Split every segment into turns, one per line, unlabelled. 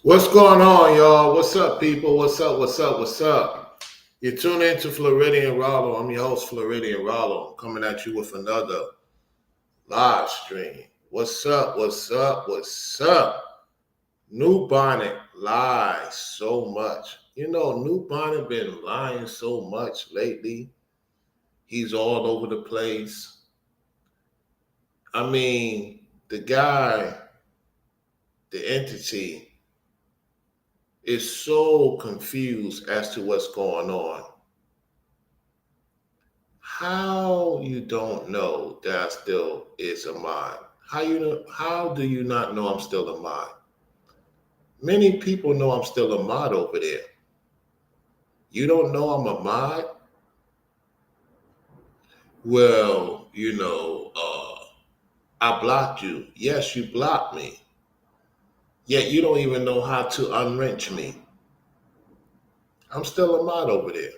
What's going on, y'all? What's up, people? What's up? What's up? What's up? You're tuning into Floridian Rollo. I'm your host, Floridian Rollo. I'm coming at you with another live stream. What's up? What's up? What's up? Nubonnet lies so much. Nubonnet been lying so much lately. He's all over the place. I mean, the guy, the entity, is so confused as to what's going on. How you don't know that I still is a mod? How do you not know I'm still a mod? Many people know I'm still a mod over there. You don't know I'm a mod? Well, I blocked you. Yes, you blocked me. Yet you don't even know how to unwrench me. I'm still a mod over there.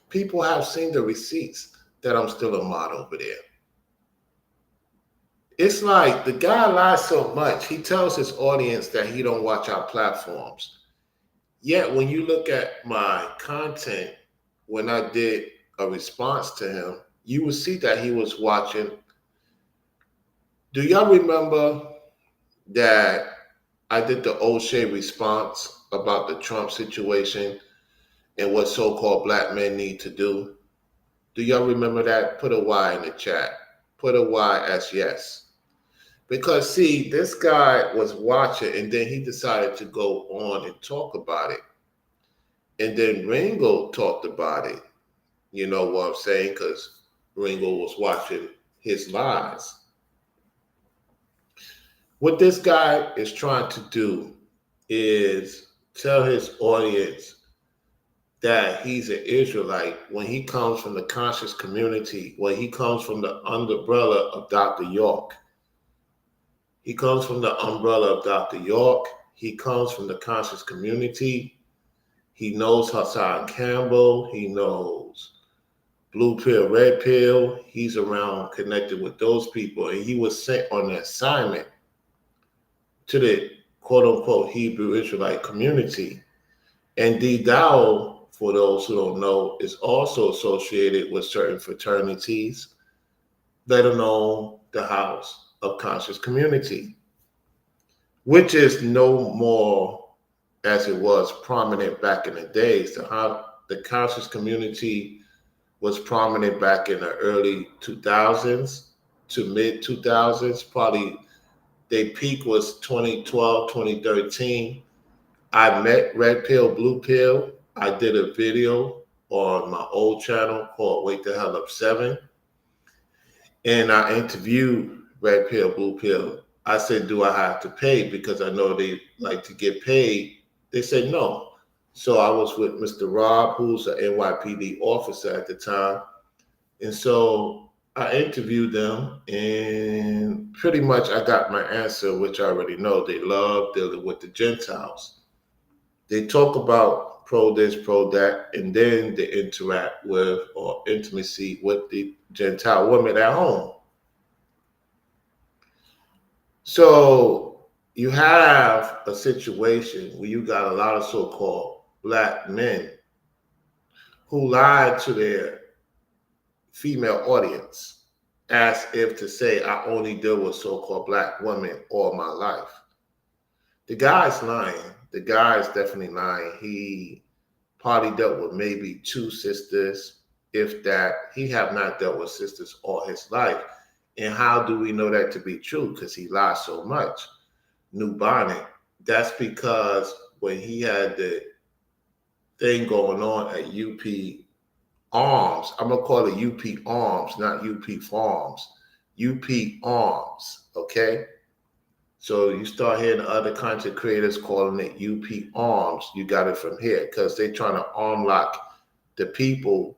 People have seen the receipts that I'm still a mod over there. It's like the guy lies so much. He tells his audience that he don't watch our platforms. Yet when you look at my content, when I did a response to him, you will see that he was watching. Do y'all remember that I did the O'Shea response about the Trump situation and what so-called black men need to do? Do y'all remember that? Put a Y in the chat. Put a Y as yes. Because see, this guy was watching and then he decided to go on and talk about it. And then Ringo talked about it. You know what I'm saying? Because Ringo was watching his lies. What this guy is trying to do is tell his audience that he's an Israelite when he comes from the conscious community, when he comes from the umbrella of Dr. York. He comes from the umbrella of Dr. York. He comes from the conscious community. He knows Hassan Campbell. He knows Blue Pill, Red Pill. He's around connected with those people. And he was sent on an assignment to the quote unquote Hebrew Israelite community. And D-Dow, for those who don't know, is also associated with certain fraternities, let alone the House of Conscious Community, which is no more as it was prominent back in the days. The conscious community was prominent back in the early 2000s to mid 2000s. Probably their peak was 2012, 2013. I met Red Pill, Blue Pill. I did a video on my old channel called Wake the Hell Up 7. And I interviewed Red Pill, Blue Pill. I said, do I have to pay? Because I know they like to get paid. They said no. So I was with Mr. Rob, who's an NYPD officer at the time. And so I interviewed them and pretty much I got my answer, which I already know. They love dealing with the Gentiles. They talk about pro this, pro that, and then they interact with or intimacy with the Gentile women at home. So you have a situation where you got a lot of so-called black men who lied to their female audience as if to say, I only deal with so-called black women all my life. The guy's lying. The guy is definitely lying. He probably dealt with maybe two sisters, if that. He have not dealt with sisters all his life. And how do we know that to be true? Because he lies so much. Nubonnet. That's because when he had the thing going on at UP Arms, I'm going to call it UP Arms, not UP Farms. UP Arms, okay? So you start hearing other content creators calling it UP Arms. You got it from here because they're trying to arm lock the people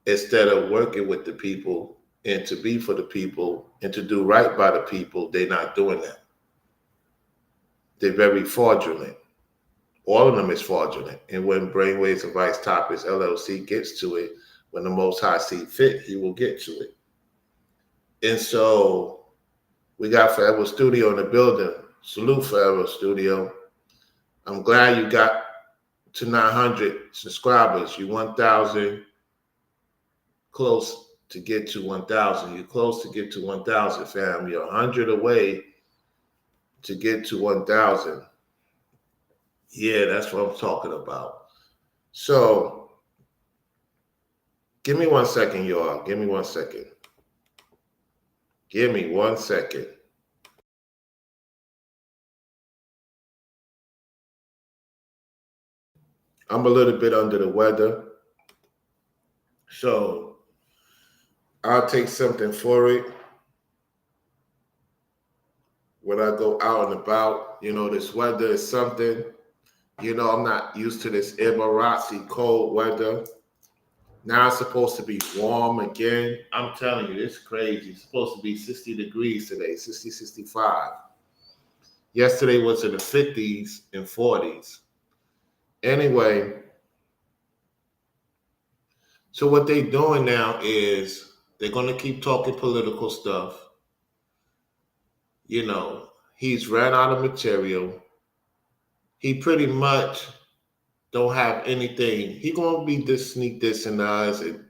instead of working with the people and to be for the people and to do right by the people. They're not doing that. They're very fraudulent. All of them is fraudulent. And when Brainwaves Advice Topics LLC gets to it, when the Most High see fit, he will get to it. And so we got Forever Studio in the building. Salute Forever Studio. I'm glad you got to 900 subscribers. You 1,000 close to get to 1,000. You're close to get to 1,000, fam. You're 100 away to get to 1,000. Yeah, that's what I'm talking about. So, give me 1 second, y'all. Give me 1 second. Give me 1 second. I'm a little bit under the weather, so I'll take something for it when I go out and about. This weather is something. I'm not used to this Emirazi cold weather. Now it's supposed to be warm again. I'm telling you, it's crazy. It's supposed to be 60 degrees today, 60, 65. Yesterday was in the 50s and 40s. Anyway, so what they're doing now is they're going to keep talking political stuff. He's ran out of material. He pretty much don't have anything. He gonna be sneak this and us and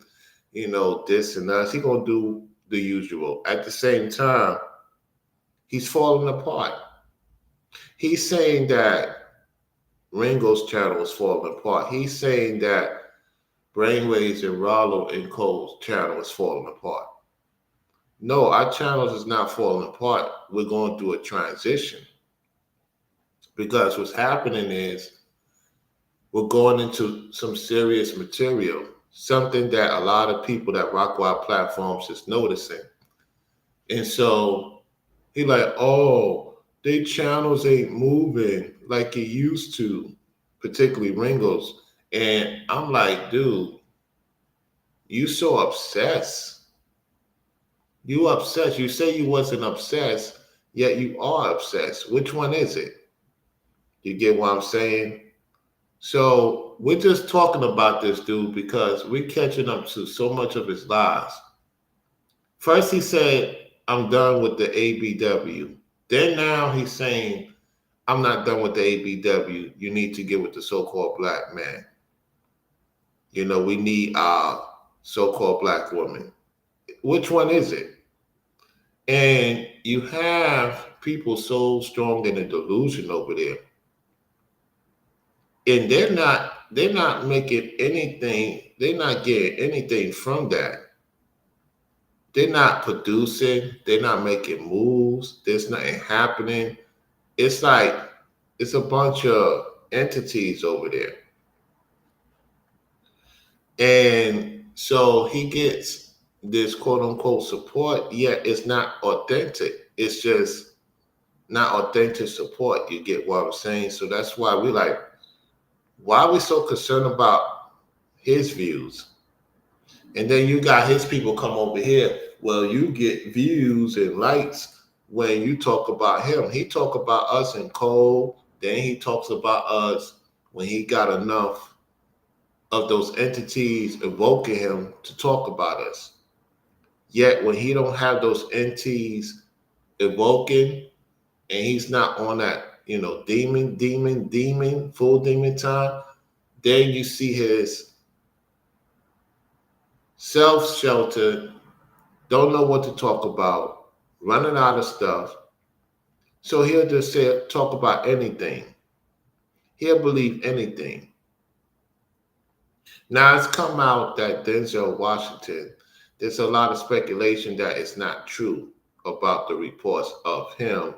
this and us. He gonna do the usual. At the same time, he's falling apart. He's saying that Ringo's channel is falling apart. He's saying that Brainwaves and Rollo and Cole's channel is falling apart. No, our channels is not falling apart. We're going through a transition. Because what's happening is we're going into some serious material, something that a lot of people that rock wild platforms is noticing. And so he like, oh, they channels ain't moving like it used to, particularly Ringo's. And I'm like, dude, you so obsessed. You obsessed. You say you wasn't obsessed, yet you are obsessed. Which one is it? You get what I'm saying? So we're just talking about this dude because we're catching up to so much of his lies. First he said, I'm done with the ABW. Then now he's saying, I'm not done with the ABW. You need to get with the so-called black man. We need our so-called black woman. Which one is it? And you have people so strong in a delusion over there. And they're not making anything, they're not getting anything from that. They're not producing, they're not making moves, there's nothing happening. It's like it's a bunch of entities over there. And so he gets this quote unquote support, yet it's not authentic. It's just not authentic support. You get what I'm saying? So that's why we like, why are we so concerned about his views? And then you got his people come over here. Well, you get views and likes when you talk about him. He talk about us in Cole. Then he talks about us when he got enough of those entities evoking him to talk about us. Yet when he don't have those entities evoking and he's not on that, demon, full demon time, then you see his self-sheltered, don't know what to talk about, running out of stuff. So he'll just talk about anything. He'll believe anything. Now it's come out that Denzel Washington, there's a lot of speculation that it's not true about the reports of him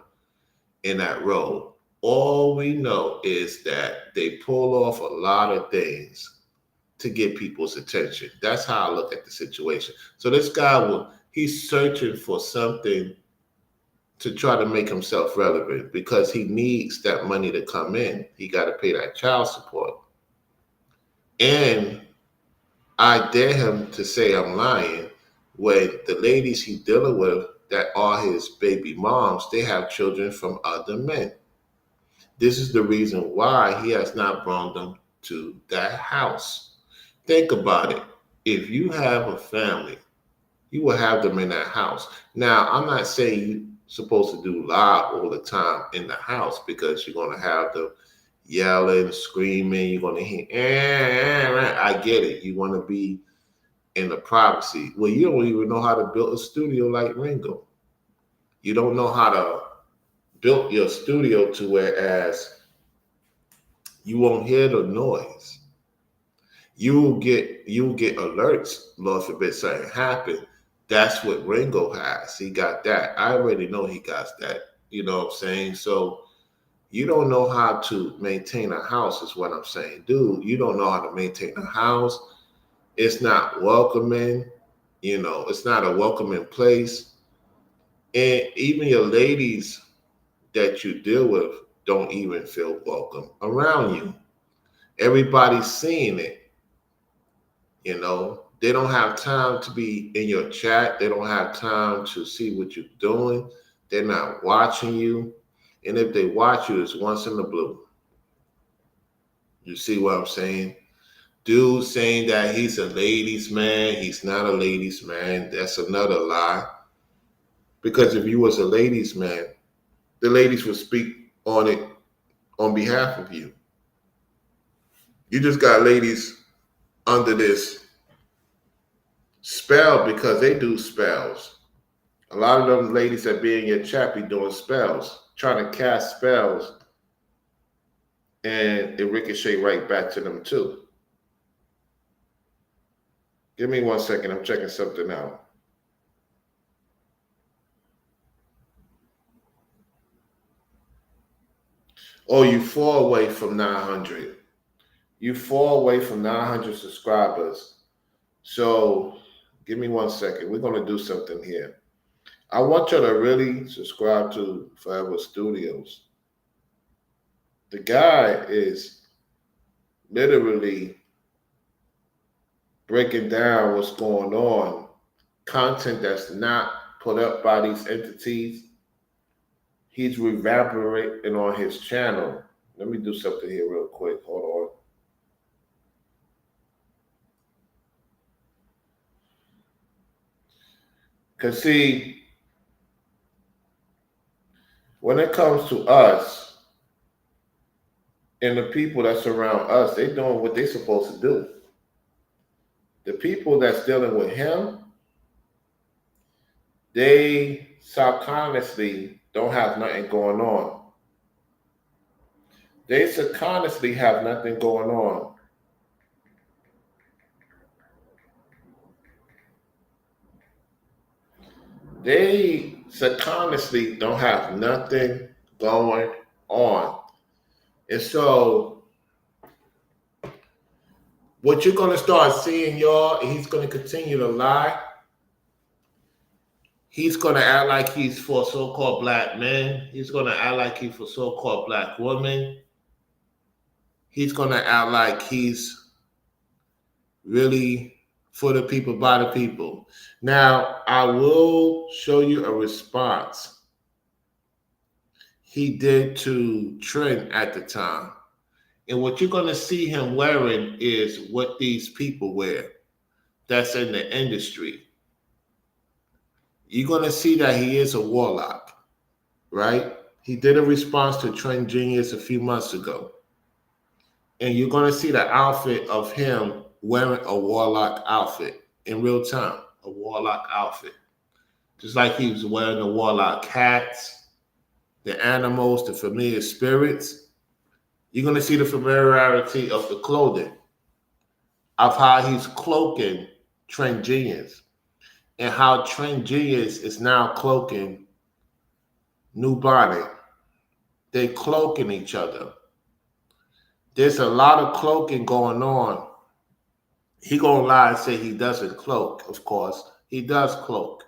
in that role. All we know is that they pull off a lot of things to get people's attention. That's how I look at the situation. So this guy he's searching for something to try to make himself relevant because he needs that money to come in. He got to pay that child support. And I dare him to say I'm lying when the ladies he's dealing with that are his baby moms, they have children from other men. This is the reason why he has not brought them to that house. Think about it. If you have a family, you will have them in that house. Now, I'm not saying you're supposed to do live all the time in the house because you're going to have them, yelling, screaming. You're going to hear, I get it. You want to be in the privacy. Well, you don't even know how to build a studio like Ringo. You don't know how to build your studio to whereas you won't hear the noise. You'll get alerts, Lord forbid something happen. That's what Ringo has. He got that. I already know he got that. You know what I'm saying? So you don't know how to maintain a house, is what I'm saying. Dude, you don't know how to maintain a house. It's not welcoming, it's not a welcoming place. And even your ladies that you deal with don't even feel welcome around you. Everybody's seeing it. They don't have time to be in your chat. They don't have time to see what you're doing. They're not watching you. And if they watch you, it's once in the blue. You see what I'm saying? Dude saying that he's a ladies' man. He's not a ladies' man. That's another lie. Because if you was a ladies' man, the ladies would speak on it on behalf of you. You just got ladies under this spell because they do spells. A lot of them ladies that be in your chat be doing spells, trying to cast spells, and it ricochet right back to them too. Give me 1 second. I'm checking something out. Oh, you fall away from 900. You fall away from 900 subscribers. So give me 1 second. We're going to do something here. I want you to really subscribe to Forever Studios. The guy is literally breaking down what's going on, content that's not put up by these entities. He's reverberating on his channel. Let me do something here real quick. Hold on. Because, see, when it comes to us and the people that's around us, they doing what they're supposed to do. The people that's dealing with him, they subconsciously don't have nothing going on. They subconsciously have nothing going on. They subconsciously don't have nothing going on. And so what you're going to start seeing, y'all, he's going to continue to lie. He's going to act like he's for so-called black men. He's going to act like he's for so-called black women. He's going to act like he's really for the people, by the people. Now, I will show you a response he did to Trent at the time. And what you're going to see him wearing is what these people wear that's in the industry. You're going to see that he is a warlock, right? He did a response to Trent Genius a few months ago. And you're going to see the outfit of him wearing a warlock outfit in real time, a warlock outfit. Just like he was wearing the warlock hats, the animals, the familiar spirits. You're going to see the familiarity of the clothing, of how he's cloaking Trent Genius, and how Trent Genius is now cloaking Nubonnet. They cloaking each other. There's a lot of cloaking going on. He gonna lie and say he doesn't cloak. Of course, he does cloak.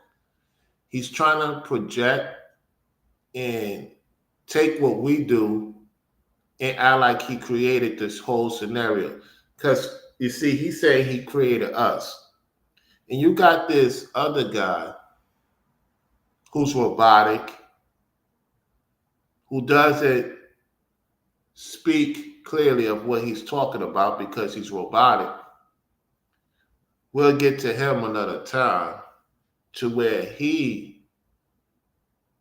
He's trying to project and take what we do and act like he created this whole scenario. Because you see, he said he created us. And you got this other guy who's robotic, who doesn't speak clearly of what he's talking about because he's robotic. We'll get to him another time to where he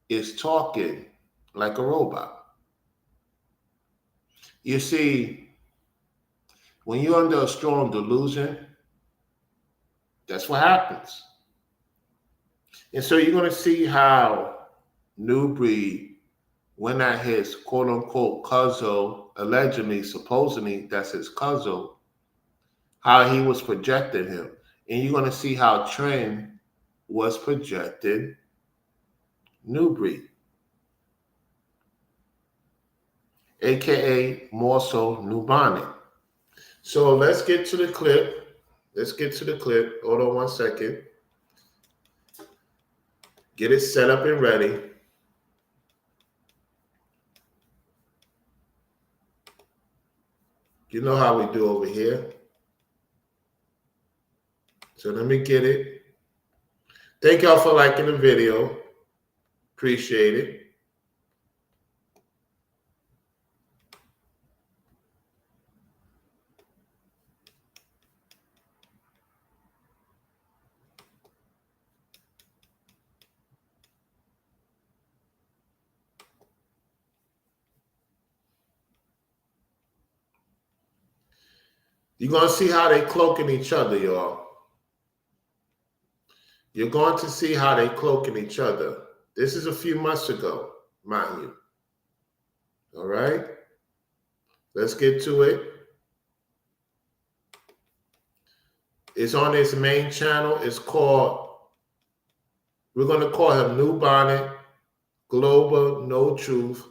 is talking like a robot. You see, when you're under a strong delusion, that's what happens. And so you're going to see how New Breed went at his quote unquote cousin, allegedly, supposedly, that's his cousin, how he was projecting him. And you're going to see how Trend was projecting New Breed, aka more so Nubonnet. So let's get to the clip. Let's get to the clip. Hold on one second. Get it set up and ready. You know how we do over here. So let me get it. Thank y'all for liking the video. Appreciate it. You're going to see how they cloaking each other, y'all. You're going to see how they cloaking each other. This is a few months ago, mind you. All right? Let's get to it. It's on his main channel. It's called, we're going to call him Nubonnet, Global No Truth,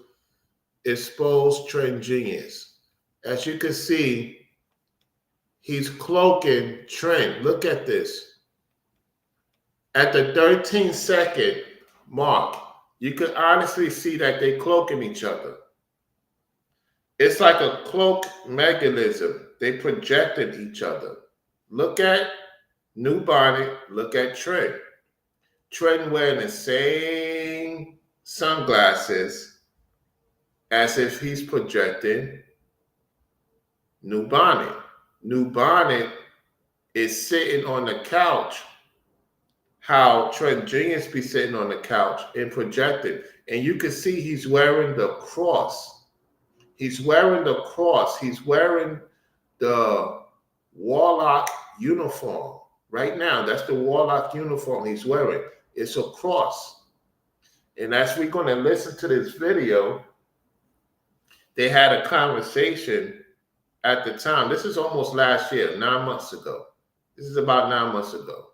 Exposed Trend Genius. As you can see, he's cloaking Trend. Look at this. At the 13-second mark, you can honestly see that they're cloaking each other. It's like a cloak mechanism. They projected each other. Look at Nubonnet. Look at Trend. Trend wearing the same sunglasses as if he's projecting Nubonnet. Nubonnet is sitting on the couch, how Trend Genius be sitting on the couch and projecting. And you can see he's wearing the cross. He's wearing the cross. He's wearing the warlock uniform. Right now, that's the warlock uniform he's wearing. It's a cross. And as we're going to listen to this video, they had a conversation at the time. This is almost last year, 9 months ago. This is about 9 months ago.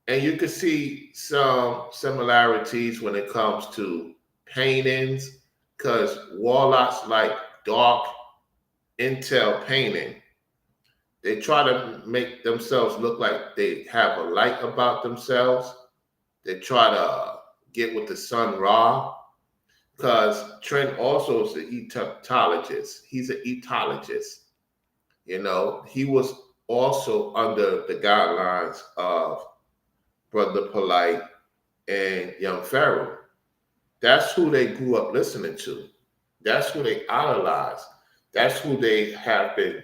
And you can see some similarities when it comes to paintings, because warlocks like dark intel painting. They try to make themselves look like they have a light about themselves. They try to get with the sun Ra, because Trent also is an Egyptologist. He's an etologist. You know, he was also under the guidelines of Brother Polite and Young Pharaoh. That's who they grew up listening to. That's who they idolized. That's who they have been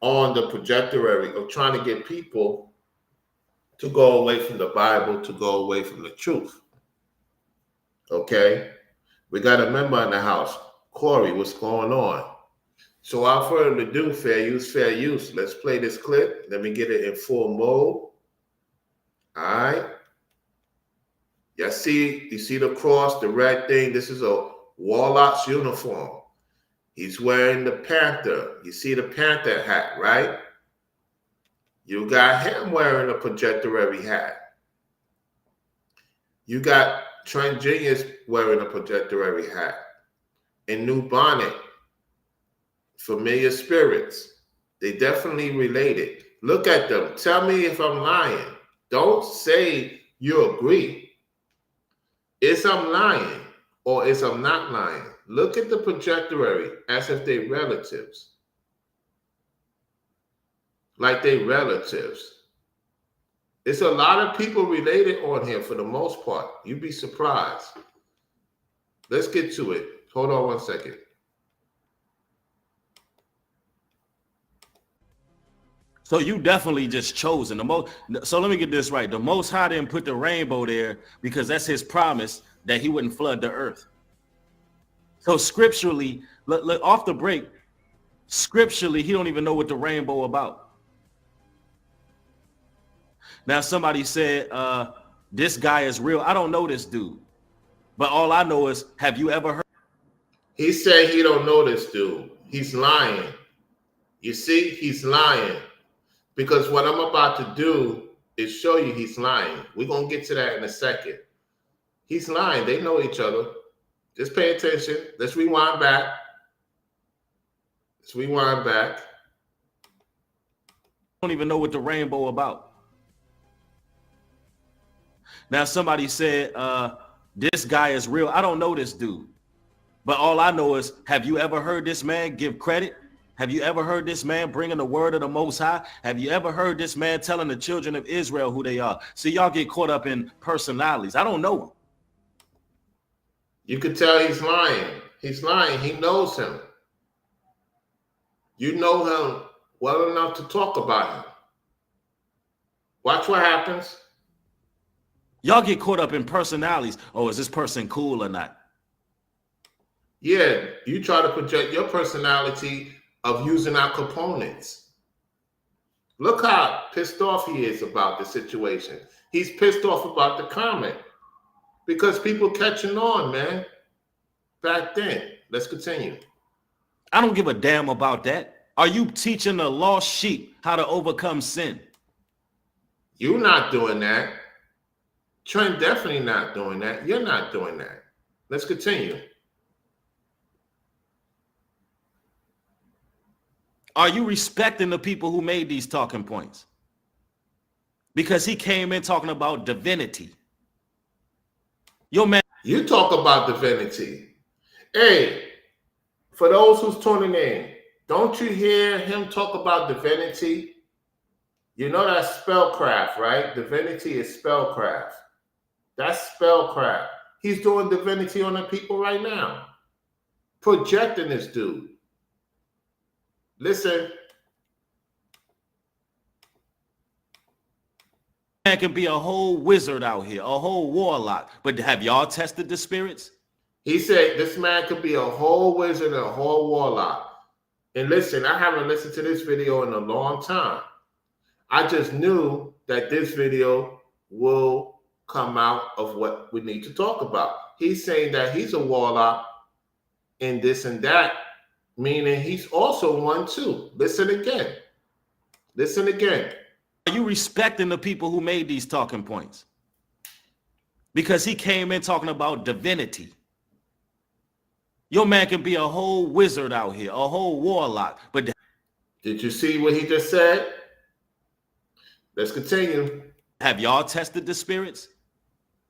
on the trajectory of trying to get people to go away from the Bible, to go away from the truth. Okay? We got a member in the house. Corey, what's going on? So without further ado, fair use, fair use. Let's play this clip. Let me get it in full mode. All right. You see the cross, the red thing. This is a warlock's uniform. He's wearing the panther. You see the panther hat, right? You got him wearing a projectory hat. You got Trent Genius wearing a projectory hat. And Nubonnet, familiar spirits. They definitely related. Look at them. Tell me if I'm lying. Don't say you agree. Is I'm lying or is I'm not lying? Look at the projectory as if they're relatives. Like they relatives. It's a lot of people related on here for the most part. You'd be surprised. Let's get to it. Hold on one second.
So you definitely just chosen the most. So let me get this right. The Most High didn't put the rainbow there because that's his promise that he wouldn't flood the earth. So scripturally, look, off the break, scripturally, he don't even know what the rainbow about. Now somebody said, this guy is real. I don't know this dude, but all I know is, have you ever heard?
He said he don't know this dude. He's lying. You see, he's lying. Because what I'm about to do is show you he's lying. We're going to get to that in a second. He's lying. They know each other. Just pay attention. Let's rewind back. Let's rewind back.
I don't even know what the rainbow about. Now somebody said, this guy is real. I don't know this dude, but all I know is, have you ever heard this man give credit? Have you ever heard this man bringing the word of the Most High? Have you ever heard this man telling the children of Israel who they are? See, y'all get caught up in personalities. I don't know him.
You could tell he's lying. He's lying. He knows him. You know him well enough to talk about him. Watch what happens.
Y'all get caught up in personalities. Oh, is this person cool or not?
Yeah, you try to project your personality of using our components. Look how pissed off he is about the situation. He's pissed off about the comment because people catching on, man. Back then. Let's continue.
I don't give a damn about that. Are you teaching the lost sheep how to overcome sin?
You're not doing that. Trent definitely not doing that. You're not doing that. Let's continue.
Are you respecting the people who made these talking points? Because he came in talking about divinity. Yo, man.
You talk about divinity. Hey, for those who's tuning in, don't you hear him talk about divinity? You know that's spellcraft, right? Divinity is spellcraft. That's spellcraft. He's doing divinity on the people right now. Projecting this dude. Listen.
Man can be a whole wizard out here, a whole warlock. But have y'all tested the spirits?
He said this man could be a whole wizard and a whole warlock. And listen, I haven't listened to this video in a long time. I just knew that this video will come out of what we need to talk about. He's saying that he's a warlock and this and that, meaning he's also one too. Listen again. Listen again.
Are you respecting the people who made these talking points? Because he came in talking about divinity. Your man can be a whole wizard out here, a whole warlock. But
did you see what he just said? Let's continue.
Have y'all tested the spirits?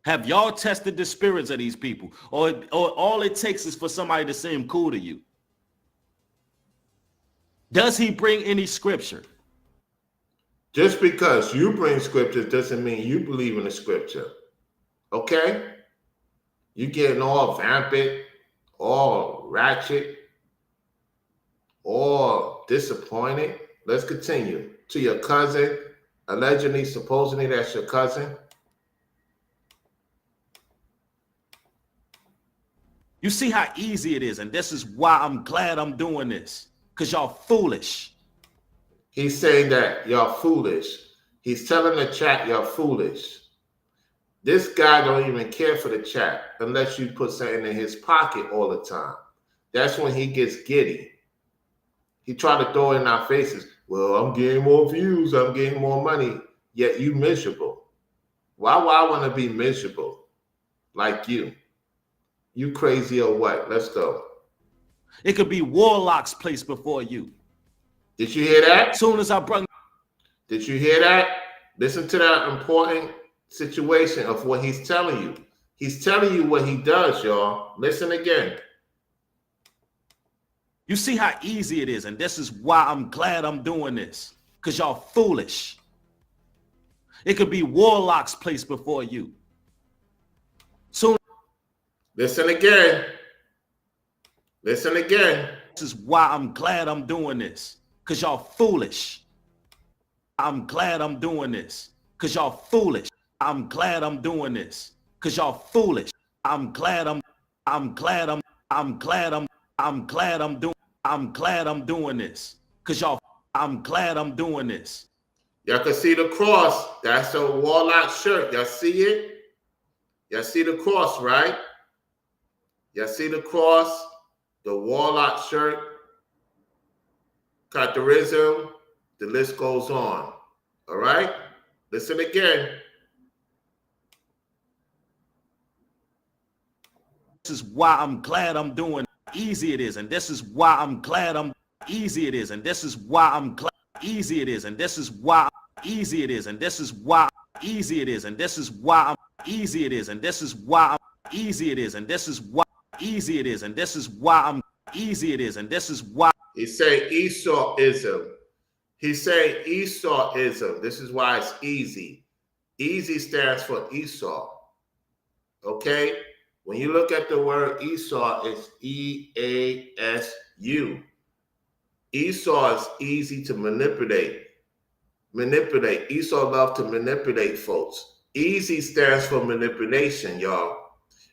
Have y'all tested the spirits of these people? Or all it takes is for somebody to seem cool to you? Does he bring any scripture?
Just because you bring scripture doesn't mean you believe in the scripture. Okay? You getting all vampant, all ratchet, all disappointed. Let's continue. To your cousin, allegedly, supposedly that's your cousin.
You see how easy it is, and this is why I'm glad I'm doing this, because y'all foolish.
He's saying that y'all foolish. He's telling the chat y'all foolish. This guy don't even care for the chat unless you put something in his pocket all the time. That's when he gets giddy. He tried to throw it in our faces. Well, I'm getting more views. I'm getting more money. Yet you miserable. Why would I want to be miserable like you? You crazy or what? Let's go.
It could be warlocks placed before you.
Did you hear that?
As soon as I brought.
Did you hear that? Listen to that important situation of what he's telling you. He's telling you what he does, y'all. Listen again.
You see how easy it is, and this is why I'm glad I'm doing this, because y'all foolish. It could be warlocks placed before you. So
listen again. Listen again.
This is why I'm glad I'm doing this, because y'all foolish. I'm glad I'm doing this, because y'all foolish. I'm glad I'm doing this, because y'all foolish. I'm glad I'm I'm glad I'm doing this. Cause y'all, I'm glad I'm doing this.
Y'all can see the cross. That's a warlock shirt. Y'all see it? Y'all see the cross, right? Y'all see the cross, the warlock shirt, Catarism, the list goes on. All right? Listen again.
This is why I'm glad I'm doing it. Easy it is, and this is why I'm glad I'm easy it is, and this is why I'm glad easy it is, and this is why easy it is, and this is why easy it is, and this is why I'm easy it is, and this is why I'm easy it is, and this is why easy it is, and this is why I'm easy it is, and this is why
he say Esauism. He say Esauism. This is why it's easy. Easy stands for Esau. Okay? When you look at the word Esau, it's E-A-S-U. Esau is easy to manipulate. Esau loves to manipulate folks. Easy stands for manipulation, y'all.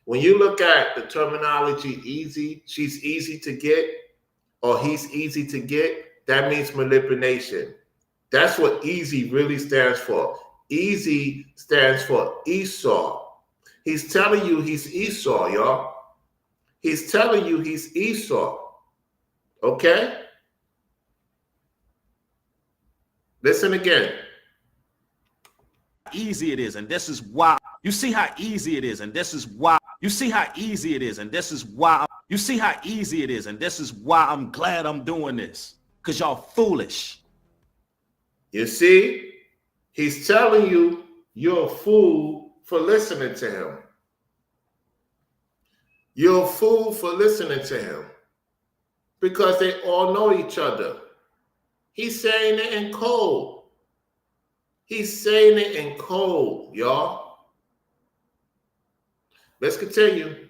When you look at the terminology easy, she's easy to get, or he's easy to get, that means manipulation. That's what easy really stands for. Easy stands for Esau. He's telling you he's Esau, y'all. He's telling you he's Esau. Okay? Listen again.
Easy it is, and this is why. You see how easy it is, and this is why. You see how easy it is, and this is why. You see how easy it is, and this is why I'm glad I'm doing this. Because y'all foolish.
You see? He's telling you you're a fool for listening to him. You're a fool for listening to him. Because they all know each other. He's saying it in code. He's saying it in code, y'all. Let's continue.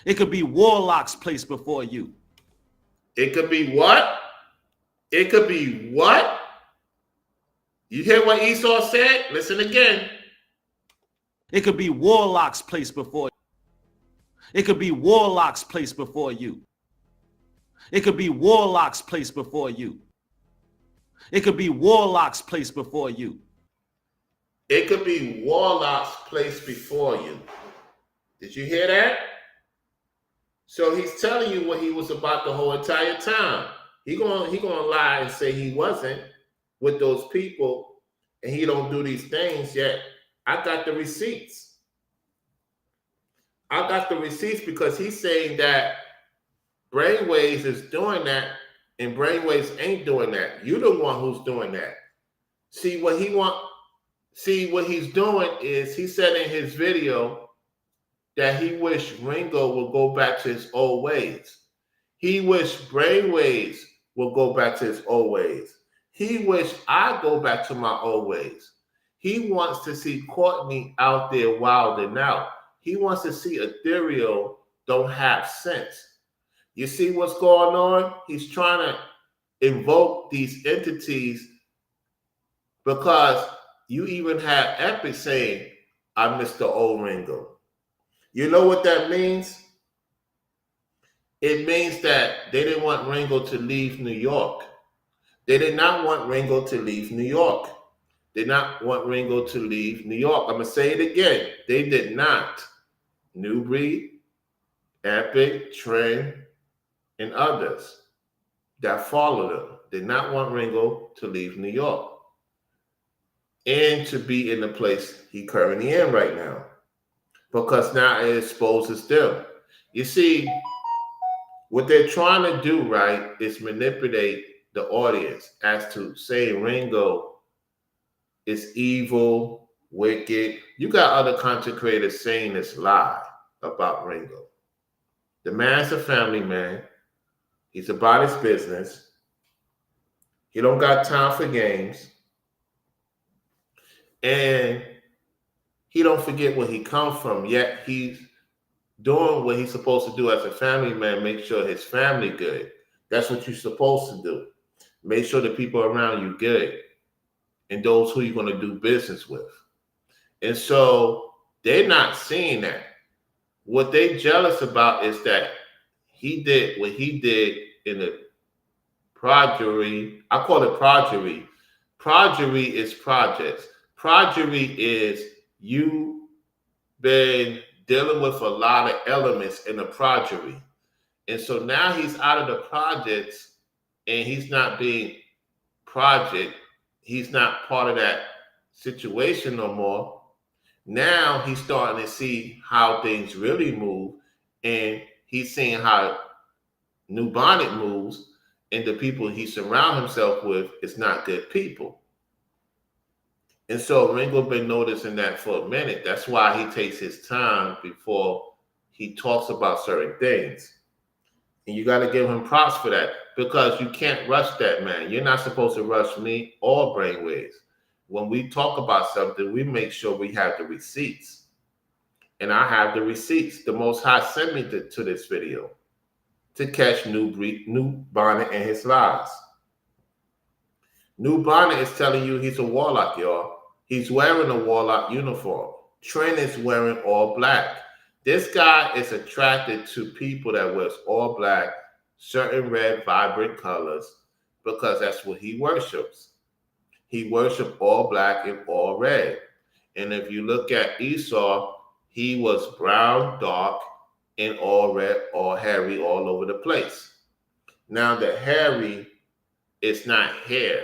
It could be warlocks placed before you.
It could be what? It could be what? You hear what Esau said? Listen again.
It could be warlocks placed before you. It could be warlocks placed before you. It could be warlocks placed before you. It could be warlocks placed before you.
It could be warlocks placed before you. Did you hear that? So he's telling you what he was about the whole entire time. He gonna lie and say he wasn't with those people and he don't do these things yet. I got the receipts. I got the receipts because he's saying that Brainwaves is doing that and Brainwaves ain't doing that. You're the one who's doing that. See what he's doing is he said in his video that he wished Ringo would go back to his old ways. He wished Brainwaves would go back to his old ways. He wished I go back to my old ways. He wants to see Courtney out there wilding out. He wants to see Ethereal don't have sense. You see what's going on? He's trying to invoke these entities because you even have Epic saying, I miss the old Ringo. You know what that means? It means that they didn't want Ringo to leave New York. They did not want Ringo to leave New York. They did not want Ringo to leave New York. I'm going to say it again. They did not. New Breed, Epic, Trend, and others that followed him did not want Ringo to leave New York and to be in the place he currently in right now, because now it exposes them. You see, what they're trying to do, right, is manipulate the audience as to say Ringo is evil, wicked. You got other content creators saying this lie about Ringo. The man's a family man. He's about his business. He don't got time for games. And he don't forget where he come from, yet he's doing what he's supposed to do as a family man, make sure his family good. That's what you're supposed to do. Make sure the people around you good and those who you're going to do business with. And so they're not seeing that. What they jealous about is that he did what he did in the prodigy. I call it prodigy. Prodigy is projects. Prodigy is you been dealing with a lot of elements in the prodigy. And so now he's out of the projects and he's not being project. He's not part of that situation no more. Now he's starting to see how things really move, and he's seeing how Nubonnet moves, and the people he surrounds himself with is not good people. And so Ringo been noticing that for a minute. That's why he takes his time before he talks about certain things. And you got to give him props for that because you can't rush that man. You're not supposed to rush me or Brainwaves. When we talk about something, we make sure we have the receipts. And I have the receipts. The Most High sent me to this video to catch Nubonnet and his lies. Nubonnet is telling you he's a warlock, y'all. He's wearing a warlock uniform. Trent is wearing all black. This guy is attracted to people that wears all black, certain red, vibrant colors, because that's what he worships. He worshipped all black and all red. And if you look at Esau, he was brown, dark, and all red, all hairy, all over the place. Now, the hairy is not hair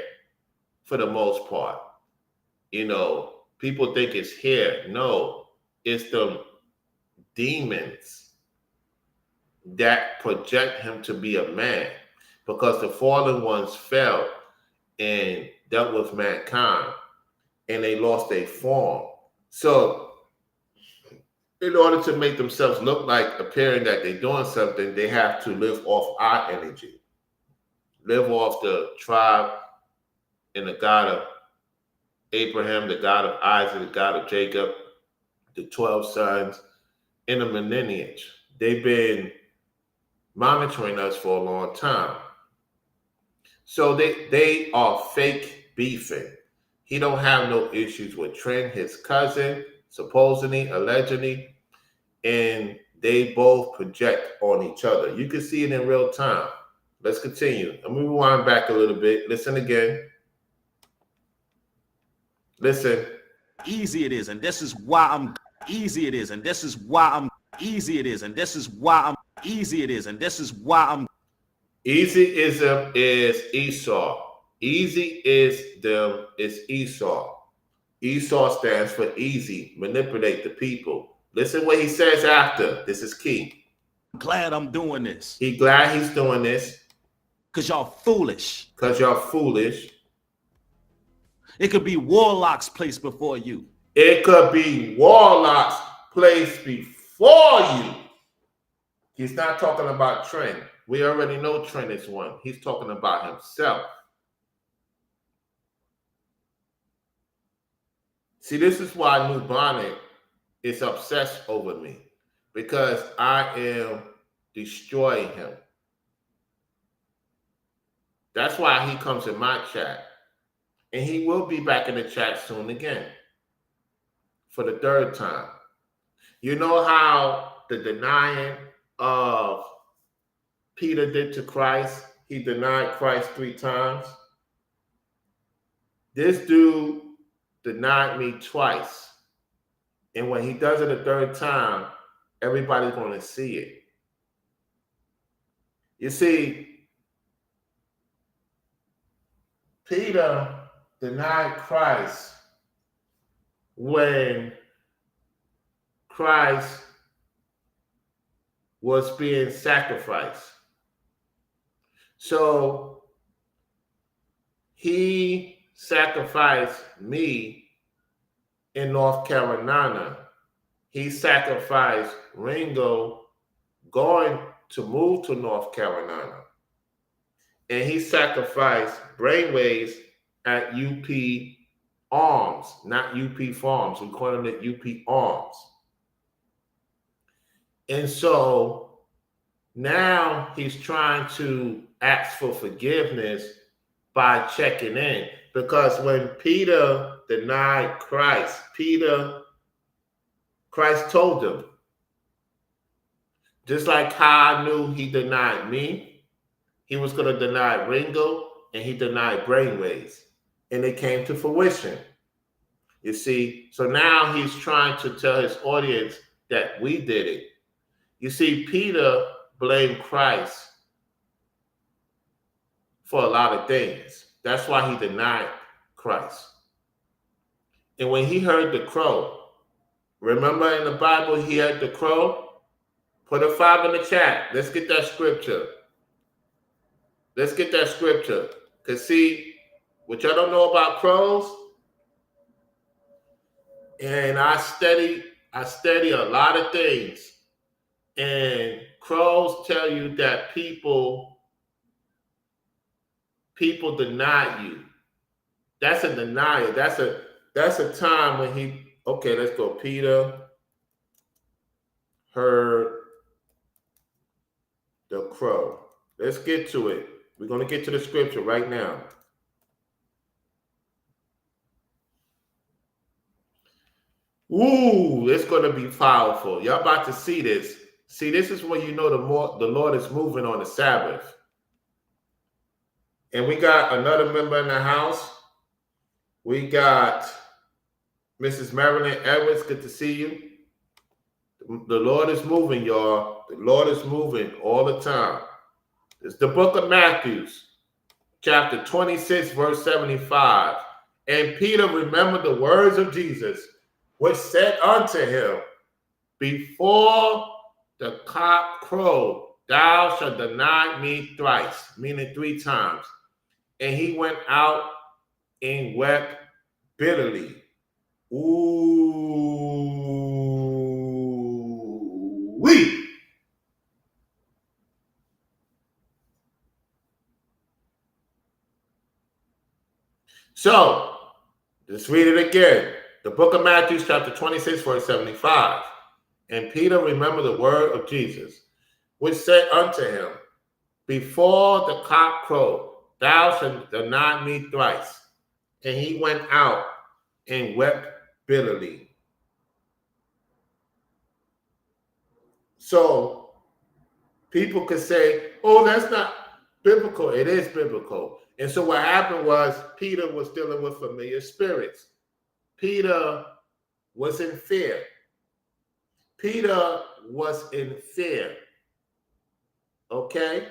for the most part. You know, people think it's hair. No, it's the demons that project him to be a man, because the fallen ones fell and dealt with mankind and they lost their form. So in order to make themselves look like appearing that they're doing something, they have to live off our energy, live off the tribe and the God of Abraham, the God of Isaac, the God of Jacob, the 12 sons in the lineage. They've been monitoring us for a long time. So they are fake beefing. He don't have no issues with Trent, his cousin, supposedly, allegedly, and they both project on each other. You can see it in real time. Let's continue. I'm going to rewind back a little bit. Listen again. Listen.
Easy it is, and this is why I'm easy it is, and this is why I'm easy it is, and this is why I'm easy it is, and this is why I'm
Easyism is Esau. Easy is them is Esau. Esau stands for easy, manipulate the people. Listen what he says after. This is key.
glad I'm doing this.
He glad he's doing this.
Because y'all foolish.
Because y'all foolish.
It could be warlocks placed before you.
It could be warlocks placed before you. He's not talking about Trent. We already know Trent is one. He's talking about himself. See, this is why Nubonnet is obsessed over me, because I am destroying him. That's why he comes in my chat. And he will be back in the chat soon again for the third time. You know how the denying of Peter did to Christ? He denied Christ 3 times. This dude denied me twice. And when he does it a third time, everybody's going to see it. You see, Peter denied Christ when Christ was being sacrificed. So he sacrificed me in North Carolina. He sacrificed Ringo going to move to North Carolina. And he sacrificed Brainwaves at UP Arms, not UP Farms. We call them at UP Arms. And so now he's trying to ask for forgiveness by checking in. Because when Peter denied Christ, Christ told him, Just like how I knew he denied me, he was going to deny Ringo, and he denied brainwaves. And it came to fruition. You see, so now he's trying to tell his audience that we did it. You see, Peter blamed Christ for a lot of things. That's why he denied Christ. And when he heard the crow, remember in the Bible he heard the crow? Put a 5 in the chat. Let's get that scripture. Let's get that scripture. Because see, what y'all don't know about crows, and I study a lot of things. And crows tell you that people deny you. That's a denial. That's a time when he, okay, let's go. Peter heard the crow. Let's get to it. We're going to get to the scripture right now. Ooh, it's going to be powerful. Y'all about to see this. See, this is when you know the Lord is moving on the Sabbath. And we got another member in the house. We got Mrs. Marilyn Edwards. Good to see you. The Lord is moving, y'all. The Lord is moving all the time. It's the book of Matthew, chapter 26, verse 75. And Peter remembered the words of Jesus, which said unto him, before the cock crow, thou shalt deny me thrice, meaning 3 times. And he went out and wept bitterly. Ooh, wee. So, let's read it again. The book of Matthew, chapter 26, verse 75. And Peter remembered the word of Jesus, which said unto him, before the cock crow, thou shalt deny me thrice. And he went out and wept bitterly. So people could say, oh, that's not biblical. It is biblical. And so what happened was Peter was dealing with familiar spirits. Peter was in fear. Peter was in fear. Okay?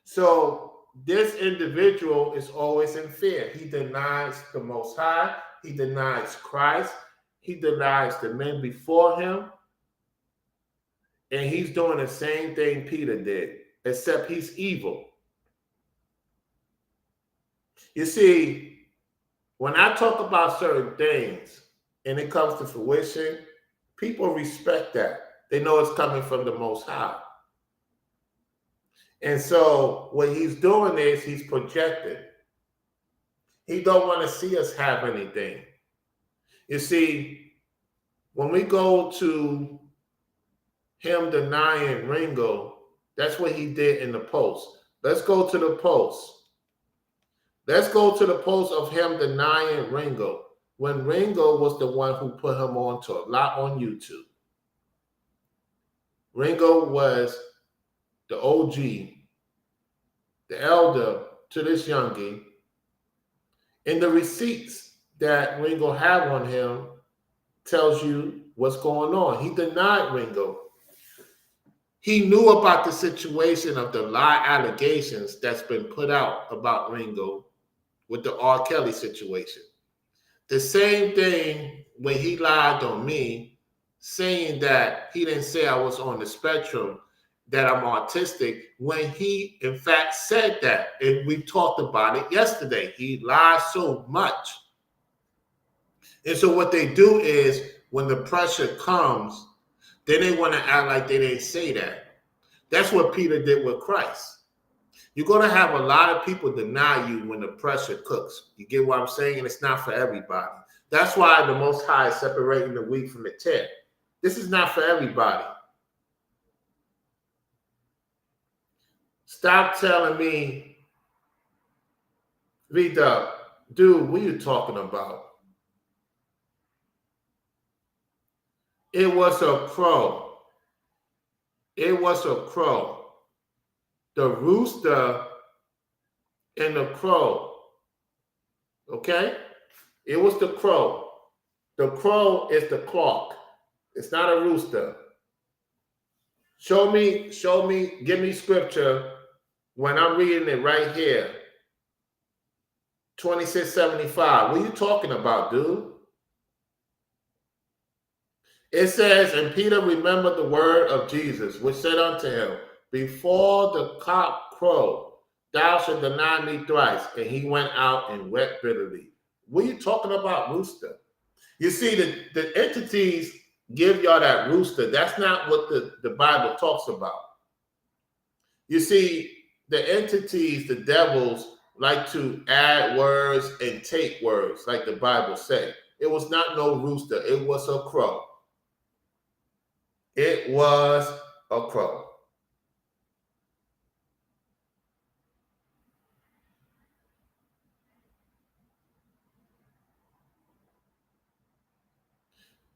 So this individual is always in fear. He denies the Most High. He denies Christ. He denies the men before him. And he's doing the same thing Peter did, except he's evil. You see, when I talk about certain things and it comes to fruition, people respect that. They know it's coming from the Most High. And so what he's doing is he's projecting. He don't want to see us have anything. You see, when we go to him denying Ringo, that's what he did in the post. Let's go to the post. Let's go to the post of him denying Ringo, when Ringo was the one who put him on to a lot on YouTube. Ringo was the OG, the elder to this youngie, and the receipts that Ringo had on him tells you what's going on. He denied Ringo. He knew about the situation of the lie allegations that's been put out about Ringo with the R. Kelly situation. The same thing when he lied on me, saying that he didn't say I was on the spectrum, that I'm autistic, when he in fact said that. And we talked about it yesterday. He lies so much. And so what they do is when the pressure comes, then they want to act like they didn't say that. That's what Peter did with Christ. You're going to have a lot of people deny you when the pressure cooks. You get what I'm saying? And it's not for everybody. That's why the Most High is separating the wheat from the tare. This is not for everybody. Stop telling me, Vida, dude, what are you talking about? It was a crow. It was a crow. The rooster and the crow. Okay? It was the crow. The crow is the clock. It's not a rooster. Show me, give me scripture when I'm reading it right here. 2675. What are you talking about, dude? It says, and Peter remembered the word of Jesus, which said unto him, before the cock crow, thou shalt deny me thrice. And he went out and wept bitterly. What are you talking about, rooster? You see, the entities give y'all that rooster. That's not what the Bible talks about. You see, the entities, the devils, like to add words and take words, like the Bible says. It was not no rooster. It was a crow. It was a crow.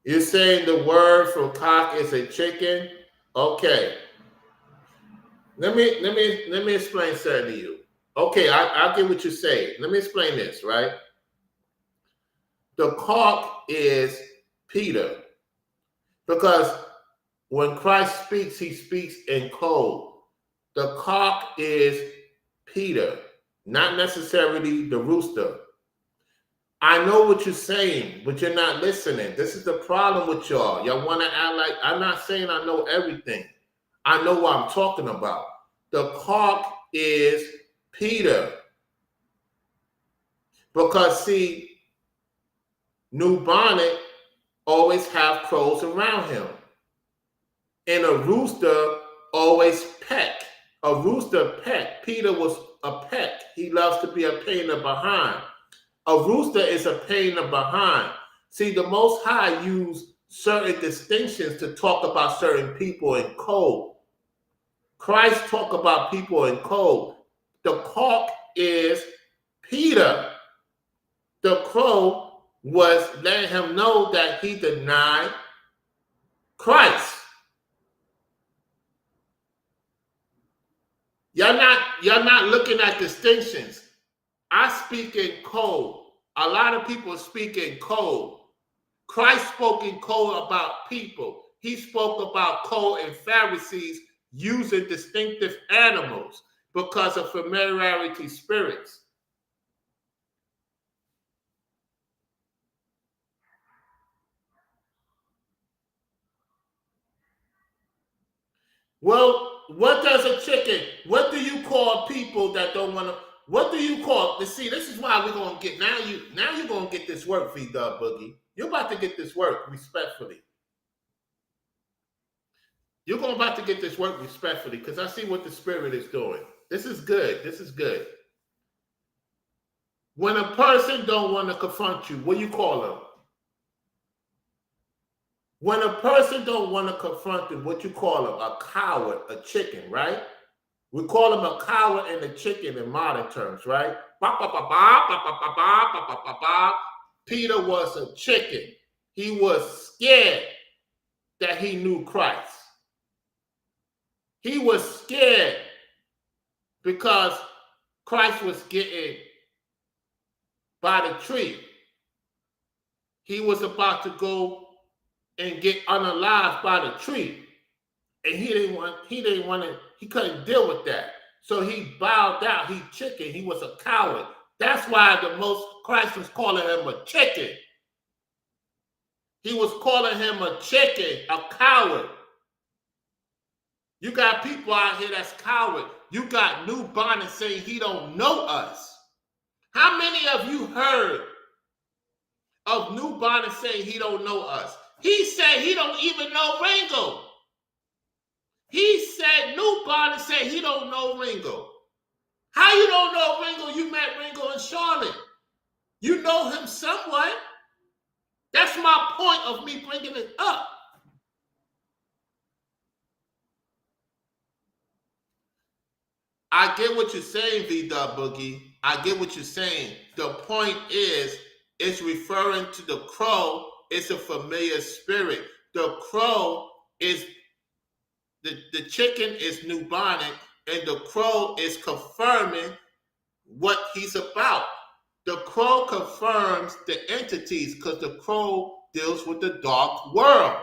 You're saying the word for cock is a chicken? Okay. Let me explain something to you. Okay, I'll get what you're saying. Let me explain this, right? The cock is Peter. Because when Christ speaks, he speaks in code. The cock is Peter, not necessarily the rooster. I know what you're saying, but you're not listening. This is the problem with y'all. Y'all want to act like I'm not saying I know everything. I know what I'm talking about. The cock is Peter. Because see, Nubonnet always have crows around him. And a rooster always peck. A rooster peck. Peter was a peck. He loves to be a pain in the behind. A rooster is a pain in the behind. See, the Most High used certain distinctions to talk about certain people in code. Christ talked about people in code. The cock is Peter. The crow was letting him know that he denied Christ. You're not looking at distinctions. I speak in code. A lot of people speak in code. Christ spoke in code about people. He spoke about code and Pharisees using distinctive animals because of familiarity spirits. Well, what does a chicken? What do you call people that don't want to? What do you call? See, this is why we're gonna get now. You're gonna get this work, V-Dub Boogie. You're about to get this work respectfully. You're going about to get this work respectfully because I see what the spirit is doing. This is good. This is good. When a person don't want to confront you, what do you call them? When a person don't want to confront them, what you call them? A coward, a chicken, right? We call them a coward and a chicken in modern terms, right? Peter was a chicken. He was scared that he knew Christ. He was scared because Christ was getting by the tree. He was about to go and get unalived by the tree. And he couldn't deal with that. So he bowed down. He chicken. He was a coward. That's why Christ was calling him a chicken. He was calling him a chicken, a coward. You got people out here that's coward. You got Nubonnet saying he don't know us. How many of you heard of Nubonnet saying he don't know us? He said he don't even know Ringo. He said Nubonnet said he don't know Ringo. How you don't know Ringo? You met Ringo in Charlotte. You know him somewhat. That's my point of me bringing it up. I get what you're saying, V-Dub Boogie. I get what you're saying. The point is, it's referring to the crow. It's a familiar spirit. The crow is the chicken is Nubonnet, and the crow is confirming what he's about. The crow confirms the entities because the crow deals with the dark world.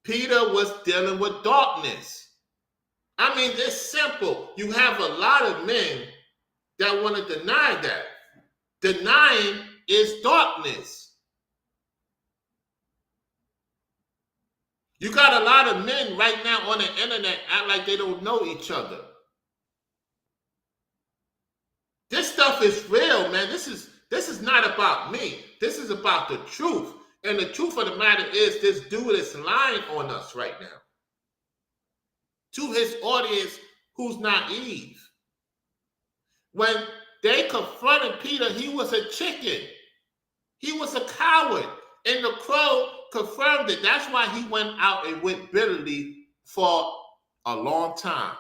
Peter was dealing with darkness. I mean, it's simple. You have a lot of men that want to deny that. Denying is darkness. You got a lot of men right now on the internet act like they don't know each other. This stuff is real, man. This is not about me. This is about the truth. And the truth of the matter is this dude is lying on us right now. To his audience who's naive. When they confronted Peter, he was a chicken. He was a coward. And the crow confirmed it. That's why he went out and went bitterly for a long time.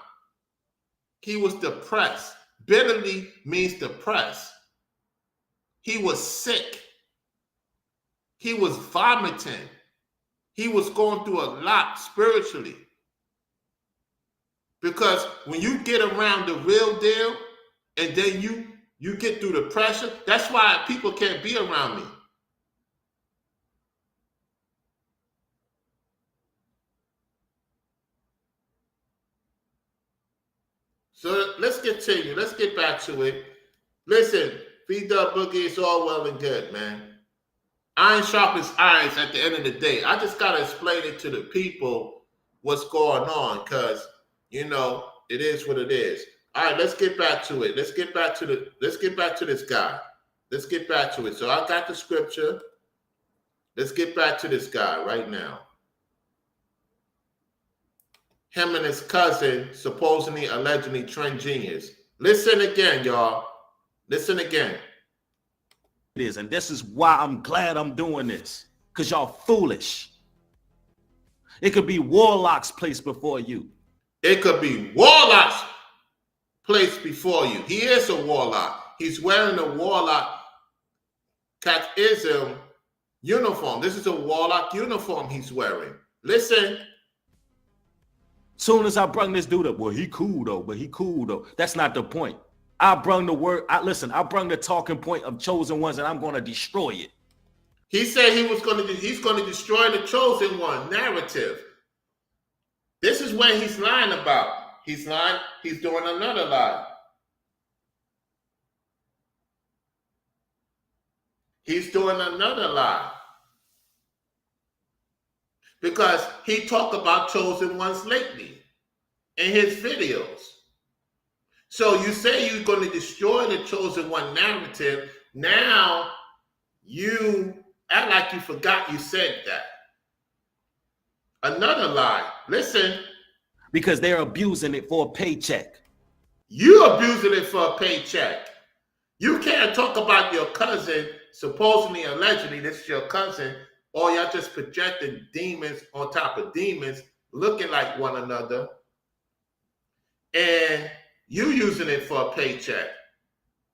He was depressed. Bitterly means depressed. He was sick. He was vomiting. He was going through a lot spiritually. Because when you get around the real deal and then you get through the pressure, that's why people can't be around me. So let's continue. Let's get back to it. Listen, B-Dub Boogie, it's all well and good, man. Iron sharpens iron at the end of the day. I just got to explain it to the people what's going on because, you know, it is what it is. All right, let's get back to it. Let's get back to this guy. Let's get back to it. So I got the scripture. Let's get back to this guy right now. Him and his cousin, supposedly, allegedly, trend genius. Listen again, y'all. Listen again.
It is, and this is why I'm glad I'm doing this, because y'all foolish. It could be warlocks placed before you.
It could be warlocks placed before you. He is a warlock. He's wearing a warlock Catechism uniform. This is a warlock uniform he's wearing. Listen.
Soon as I brung this dude up, well, he cool though. That's not the point. I brung the word. I brung the talking point of chosen ones, and I'm going to destroy it.
He said he's going to destroy the chosen one narrative. This is what he's lying about. He's lying. He's doing another lie. He's doing another lie. Because he talked about chosen ones lately in his videos. So you say you're going to destroy the chosen one narrative. Now you act like you forgot you said that. Another lie. Listen.
Because they're abusing it for a paycheck.
You abusing it for a paycheck. You can't talk about your cousin, supposedly, allegedly, this is your cousin, or y'all just projecting demons on top of demons, looking like one another, and you using it for a paycheck.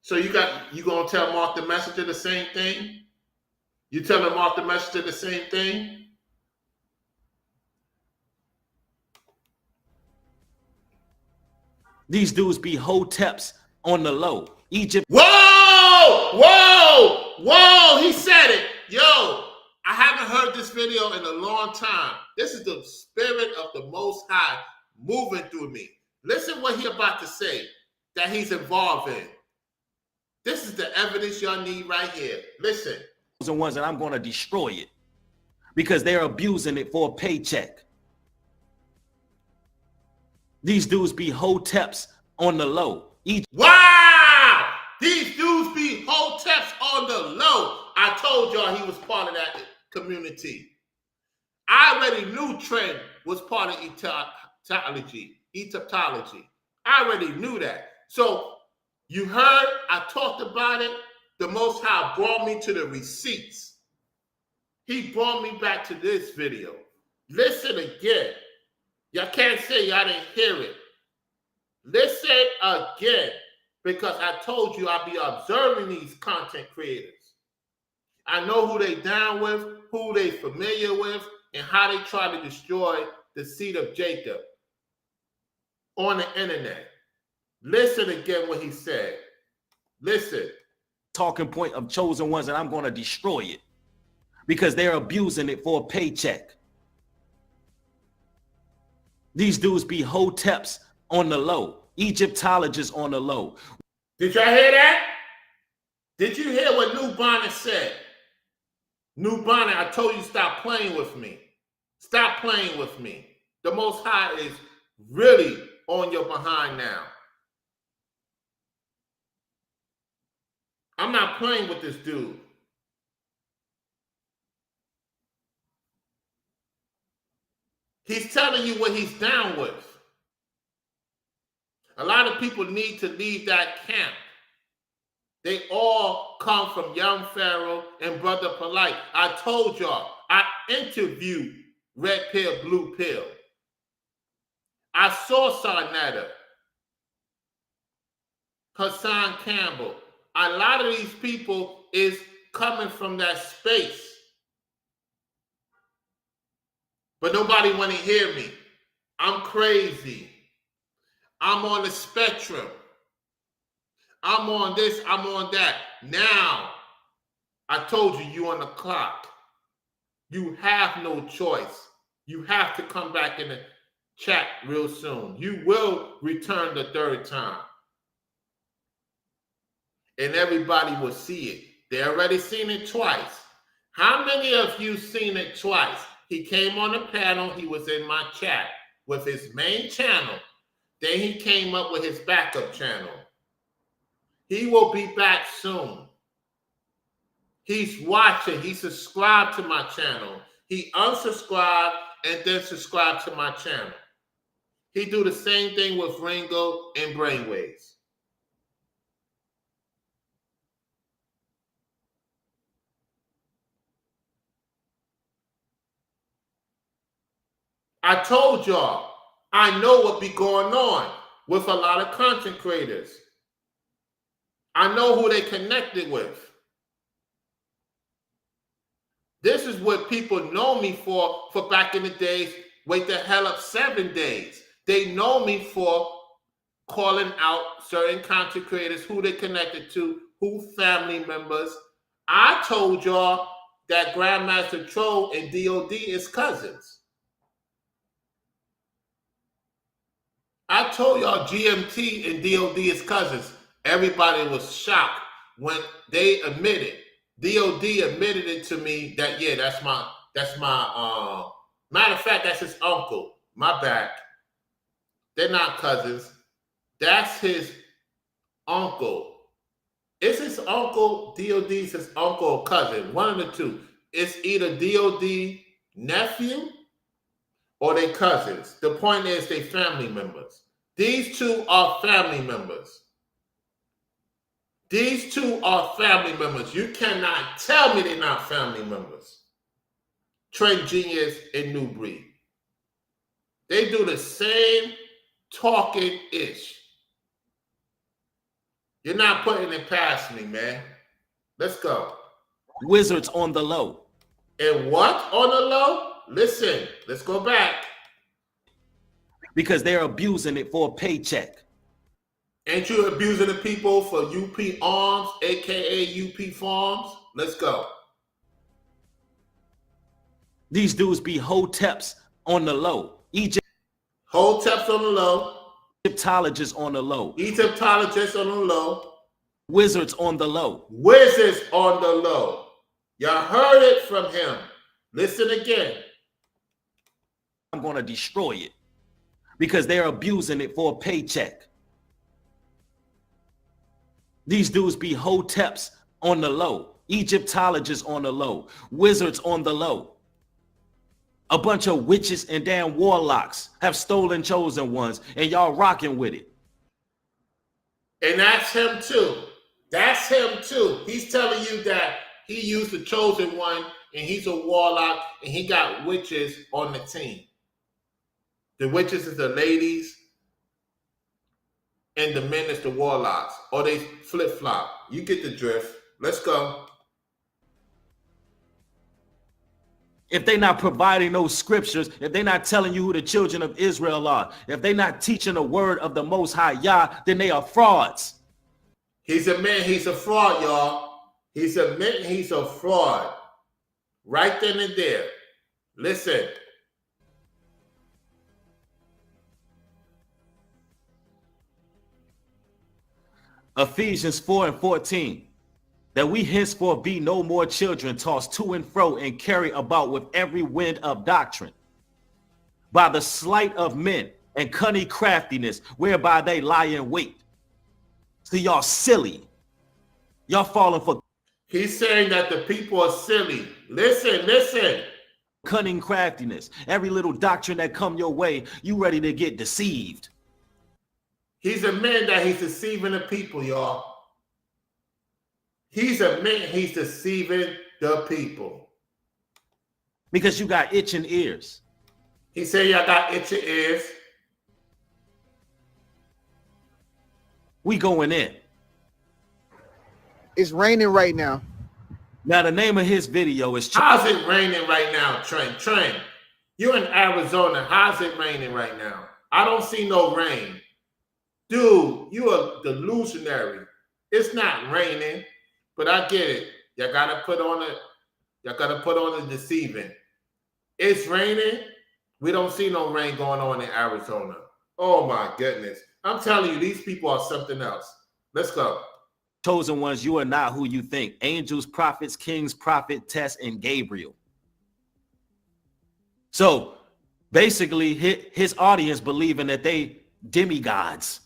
So you gonna tell Mark the Messenger the same thing? You telling Mark the Messenger the same thing?
These dudes be hoteps on the low. Egypt.
Whoa! Whoa! Whoa! He said it. Yo, I haven't heard this video in a long time. This is the spirit of the Most High moving through me. Listen what he about to say that he's involved in. This is the evidence y'all need right here. Listen.
Chosen ones, and I'm going to destroy it. Because they're abusing it for a paycheck. These dudes be hoteps on the low.
Wow! These dudes be hoteps on the low. I told y'all he was part of that community. I already knew Trent was part of Egyptology. I already knew that. So you heard, I talked about it. The Most High brought me to the receipts. He brought me back to this video. Listen again. Y'all can't say y'all didn't hear it. Listen again, because I told you I'll be observing these content creators. I know who they down with, who they familiar with, and how they try to destroy the seed of Jacob on the internet. Listen again what he said. Listen.
Talking point of chosen ones, and I'm going to destroy it because they're abusing it for a paycheck. These dudes be hoteps on the low, Egyptologists on the low.
Did y'all hear that? Did you hear what Nubonnet said? Nubonnet, I told you stop playing with me. Stop playing with me. The Most High is really on your behind now. I'm not playing with this dude. He's telling you what he's down with. A lot of people need to leave that camp. They all come from Young Pharaoh and Brother Polite. I told y'all, I interviewed Red Pill, Blue Pill. I saw Sarnetta, Hassan Campbell. A lot of these people is coming from that space. But nobody want to hear me. I'm crazy. I'm on the spectrum. I'm on this, I'm on that. Now, I told you, you on the clock. You have no choice. You have to come back in the chat real soon. You will return the third time. And everybody will see it. They already seen it twice. How many of you seen it twice? He came on the panel. He was in my chat with his main channel. Then he came up with his backup channel. He will be back soon. He's watching. He subscribed to my channel. He unsubscribed and then subscribed to my channel. He do the same thing with Ringo and Brainwaves. I told y'all, I know what be going on with a lot of content creators. I know who they connected with. This is what people know me for back in the days. Wake the hell up 7 days. They know me for calling out certain content creators, who they connected to, who family members. I told y'all that Grandmaster Troll and DOD is cousins. I told y'all GMT and DOD is cousins. Everybody was shocked when they admitted. DOD admitted it to me that, yeah, that's my matter of fact, that's his uncle. My bad. They're not cousins. That's his uncle. Is his uncle, DOD's his uncle or cousin? One of the two. It's either DOD nephew or they cousins. The point is they family members. These two are family members. These two are family members. You cannot tell me they're not family members. Trade Genius and New Breed. They do the same talking-ish. You're not putting it past me, man. Let's go.
Wizards on the low.
And what on the low? Listen, let's go back.
Because they're abusing it for a paycheck.
Ain't you abusing the people for UP Arms, aka UP Farms? Let's go.
These dudes be hoteps on the low.
Hoteps on the low.
Egyptologists on the low.
Egyptologists on the low.
Wizards on the low.
Wizards on the low. Y'all heard it from him. Listen again.
I'm going to destroy it because they're abusing it for a paycheck. These dudes be hoteps on the low. Egyptologists on the low. Wizards on the low. A bunch of witches and damn warlocks have stolen chosen ones, and y'all rocking with it.
And that's him too. That's him too. He's telling you that he used the chosen one, and he's a warlock, and he got witches on the team. The witches is the ladies, and the men is the warlocks. Or they flip-flop. You get the drift. Let's go.
If they're not providing those scriptures, if they're not telling you who the children of Israel are, if they're not teaching the word of the Most High Yah, then they are frauds.
He's admitting he's a fraud, y'all. He's admitting he's a fraud. Right then and there. Listen.
Ephesians 4:14. That we henceforth be no more children tossed to and fro and carry about with every wind of doctrine, by the sleight of men and cunning craftiness, whereby they lie in wait. So y'all silly. Y'all falling for.
He's saying that the people are silly. Listen.
Cunning craftiness. Every little doctrine that come your way, you ready to get deceived.
He's admitting that he's deceiving the people, y'all. He's admitting he's deceiving the people.
Because you got itching ears.
He said, y'all got itching ears.
We going in.
It's raining right now.
Now, the name of his video is...
How's it raining right now, Trent? You're in Arizona. How's it raining right now? I don't see no rain. Dude, you are delusionary. It's not raining. But I get it. Y'all gotta put on it. Y'all gotta put on the deceiving. It's raining. We don't see no rain going on in Arizona. Oh my goodness. I'm telling you, these people are something else. Let's go.
Chosen ones, you are not who you think. Angels, prophets, kings, prophetess, and Gabriel. So basically, his audience believing that they demigods.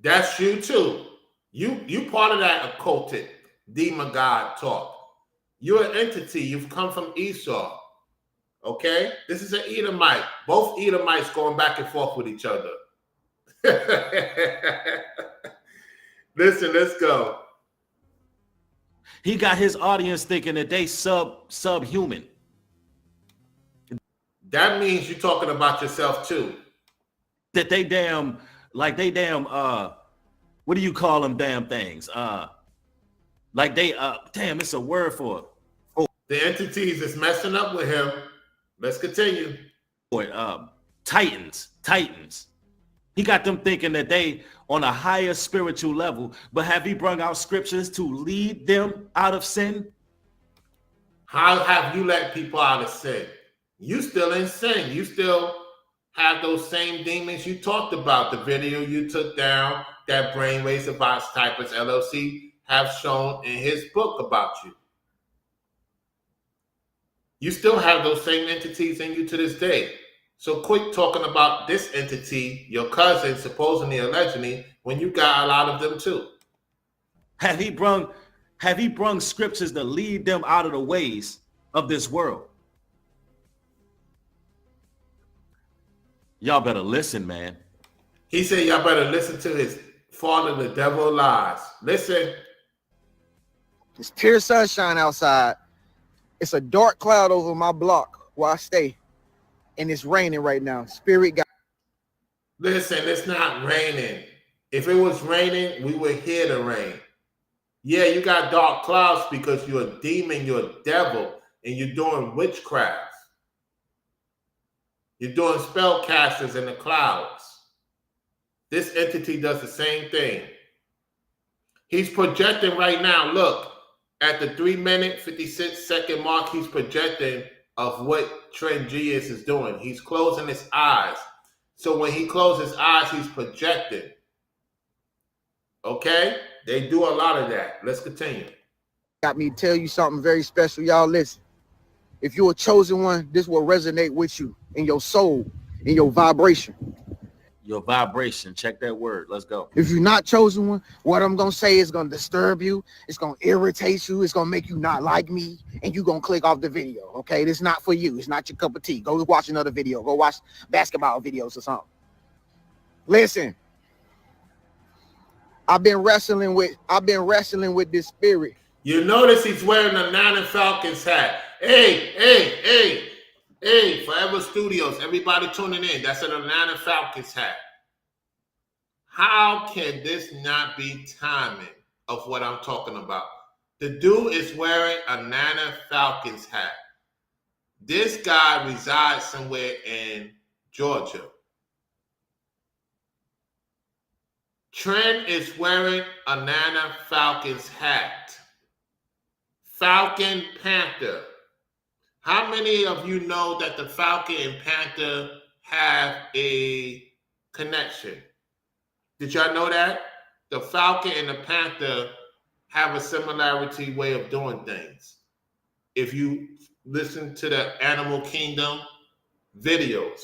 That's you too. You part of that occultic demon god talk. You're an entity. You've come from Esau. Okay? This is an Edomite. Both Edomites going back and forth with each other. Listen, let's go.
He got his audience thinking that they subhuman.
That means you're talking about yourself too.
That they damn, what do you call them damn things? Like they, damn, it's a word for it. Oh.
The entities is messing up with him. Let's continue.
Titans. He got them thinking that they on a higher spiritual level, but have he brought out scriptures to lead them out of sin?
How have you let people out of sin? You still in sin. You still have those same demons you talked about. The video you took down, that Brainwaves Advice Typers LLC have shown in his book about you. You still have those same entities in you to this day. So quit talking about this entity, your cousin, supposedly, allegedly, when you got a lot of them too.
Have he brung scriptures to lead them out of the ways of this world? Y'all better listen, man.
He said y'all better listen to his father, the devil lies. Listen.
It's pure sunshine outside. It's a dark cloud over my block where I stay. And it's raining right now. Spirit God.
Listen, it's not raining. If it was raining, we would hear the rain. Yeah, you got dark clouds because you're a demon, you're a devil, and you're doing witchcraft. You're doing spell casters in the clouds. This entity does the same thing. He's projecting right now. Look, at the 3-minute, 56-second mark, he's projecting of what Trent Genius is doing. He's closing his eyes. So when he closes his eyes, he's projecting. Okay? They do a lot of that. Let's continue.
Got me to tell you something very special. Y'all listen. If you're a chosen one, this will resonate with you in your soul, in your vibration.
Your vibration. Check that word. Let's go.
If you're not chosen one, what I'm going to say is going to disturb you. It's going to irritate you. It's going to make you not like me. And you're going to click off the video. Okay? This is not for you. It's not your cup of tea. Go watch another video. Go watch basketball videos or something. Listen. I've been wrestling with this spirit.
You notice he's wearing a Nine Falcons hat. Hey, Forever Studios, everybody tuning in. That's an Nine Falcons hat. How can this not be timing of what I'm talking about? The dude is wearing a Nine Falcons hat. This guy resides somewhere in Georgia. Trent is wearing a Nana Falcons hat. Falcon Panther. How many of you know that the Falcon and Panther have a connection? Did y'all know that? The Falcon and the Panther have a similarity way of doing things. If you listen to the Animal Kingdom videos.